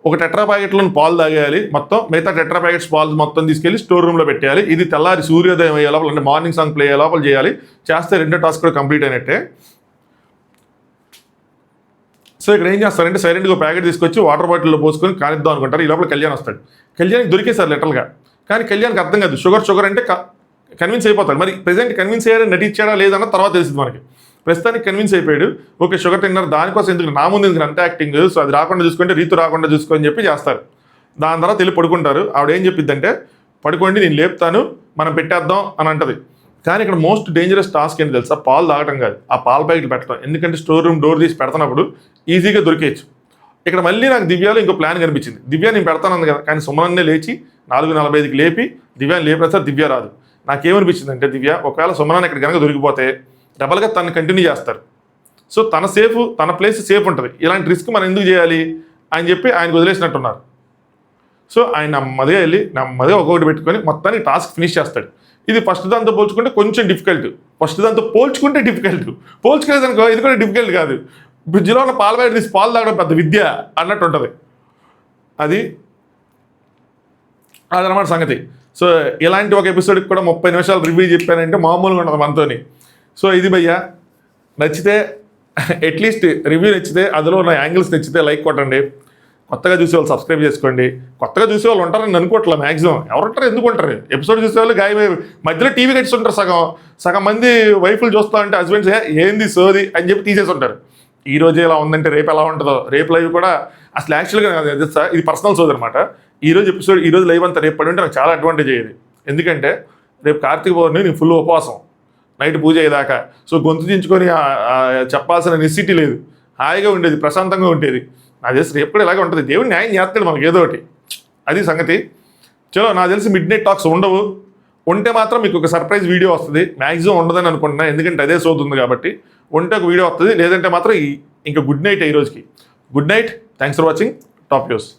ఒక టెట్రా ప్యాకెట్లో పాలు తాగేయాలి మొత్తం, మిగతా టెట్రా ప్యాకెట్స్ పాలు మొత్తం తీసుకెళ్ళి స్టోర్ రూమ్లో పెట్టేయాలి. ఇది తెల్లారి సూర్యోదయం అయ్యే లోపల, అంటే మార్నింగ్ సాంగ్ ప్లే అయ్యే లోపల చేయాలి. చేస్తే 2 టాస్క్ కూడా కంప్లీట్ అయినట్టే. సో ఇక్కడ ఏం చేస్తారంటే సైలెంట్గా ఒక ప్యాకెట్ తీసుకొచ్చి వాటర్ బాటిల్లో పోసుకొని కానిద్దాం అనుకుంటారు. ఈ లోపల కళ్యాణ్ వస్తాడు. కళ్యాణ్కి దొరికేసారు లిటరల్గా, కానీ కళ్యాణ్కి అర్థం కాదు. షుగర్ అంటే కన్విన్స్ అయిపోతాడు. మరి ప్రెజెంట్ కన్విన్స్ అయ్యారని నటించాడా లేదన్న తర్వాత తెలిసింది మనకి. ప్రస్తుతానికి కన్విన్స్ అయిపోయాడు. ఓకే షుగర్ తిన్నారు, దానికోసం ఎందుకు నా ముందు ఎందుకు అంత యాక్టింగ్, సో అది రాకుండా చూసుకుంటే రీతు రాకుండా చూసుకొని చెప్పి చేస్తారు. దాని తర్వాత వెళ్ళి పడుకుంటారు. ఆవిడ ఏం చెప్పిద్దంటే, పడుకోండి నేను లేపుతాను మనం పెట్టేద్దాం అని అంటది. కానీ ఇక్కడ మోస్ట్ డేంజరస్ టాస్క్ ఏంటి తెలుసా, పాలు తాగటం కాదు, ఆ పాల ప్యాకెట్లు పెట్టడం. ఎందుకంటే స్టోర్ రూమ్ డోర్ తీసి పెడుతున్నప్పుడు ఈజీగా దొరికేయచ్చు. ఇక్కడ మళ్ళీ నాకు దివ్యాలో ఇంకో ప్లాన్ కనిపించింది. దివ్య నేను పెడతాను కదా, కానీ సుమనన్నే లేచి 4:45కి లేపి దివ్యాని లేపేస్తారు. దివ్య రాదు. నాకేమనిపించింది అంటే, దివ్య ఒకవేళ సుమనన్ ఇక్కడ కనుక దొరికిపోతే డబల్గా తను కంటిన్యూ చేస్తారు. సో తన ప్లేస్ సేఫ్ ఉంటుంది. ఇలాంటి రిస్క్ మనం ఎందుకు చేయాలి అని చెప్పి ఆయనకు వదిలేసినట్టున్నారు. సో ఆయన నెమ్మదిగా ఒక్కొక్కటి పెట్టుకొని మొత్తానికి టాస్క్ ఫినిష్ చేస్తాడు. ఇది ఫస్ట్ దాంతో పోల్చుకుంటే కొంచెం డిఫికల్ట్. పోల్చుకోలేదనుకో ఇది కూడా డిఫికల్ట్ కాదు. బ్రిడ్జ్లో ఉన్న పాల ప్యాకెట్ తీసి పాలు తాగడం పెద్ద విద్య అన్నట్టు ఉంటుంది. అదనమాట సంగతి. సో ఇలాంటి ఒక ఎపిసోడ్కి కూడా 30 నిమిషాలు రివ్యూ చెప్పానంటే మామూలుగా ఉండదు మనతోని. సో ఇది భయ్యా, నచ్చితే అట్లీస్ట్ రివ్యూ నచ్చితే, అందులో ఉన్న యాంగిల్స్ నచ్చితే లైక్ కొట్టండి. కొత్తగా చూసేవాళ్ళు సబ్స్క్రైబ్ చేసుకోండి. కొత్తగా చూసేవాళ్ళు ఉంటారని అనుకోవట్లే. మ్యాక్సిమం ఎవరుంటారు, ఎందుకు ఉంటారు? ఎపిసోడ్ చూసేవాళ్ళు మధ్యలో టీవీ కట్టిసి ఉంటారు. సగం మంది వైఫ్లు చూస్తా ఉంటే హస్బెండ్స్ ఏంది సోది అని చెప్పి తీసేసి ఉంటారు. ఈ రోజు ఎలా ఉందంటే రేపు ఎలా ఉంటుందో. రేపు లైవ్ కూడా అసలు యాక్చువల్గా ఇది పర్సనల్ సోది అనమాట. ఈ రోజు లైవ్ అంతా రేపు పడి ఉంటే నాకు చాలా అడ్వాంటేజ్ అయ్యేది. ఎందుకంటే రేపు కార్తీక పౌర్ణమి, నేను ఫుల్ ఉపవాసం నైట్ పూజ అయ్యేదాకా. సో గొంతు దించుకొని చెప్పాల్సిన నెసిటీ లేదు, హాయిగా ఉండేది, ప్రశాంతంగా ఉండేది. నాకు తెలిసి రేపు కూడా ఇలాగే ఉంటుంది. దేవుడు న్యాయం చేస్తాడు మనకి ఏదో ఒకటి. అది సంగతి. చలో, నాకు తెలిసి మిడ్ నైట్ టాక్స్ ఉండవు. ఉంటే మాత్రం మీకు ఒక సర్ప్రైజ్ వీడియో వస్తుంది. మ్యాక్సిమం ఉండదని అనుకుంటున్నా, ఎందుకంటే అదే సోదుంది కాబట్టి. ఉంటే ఒక వీడియో వస్తుంది, లేదంటే మాత్రం ఇంకా గుడ్ నైట్. ఈ రోజుకి good night. Thanks for watching top news.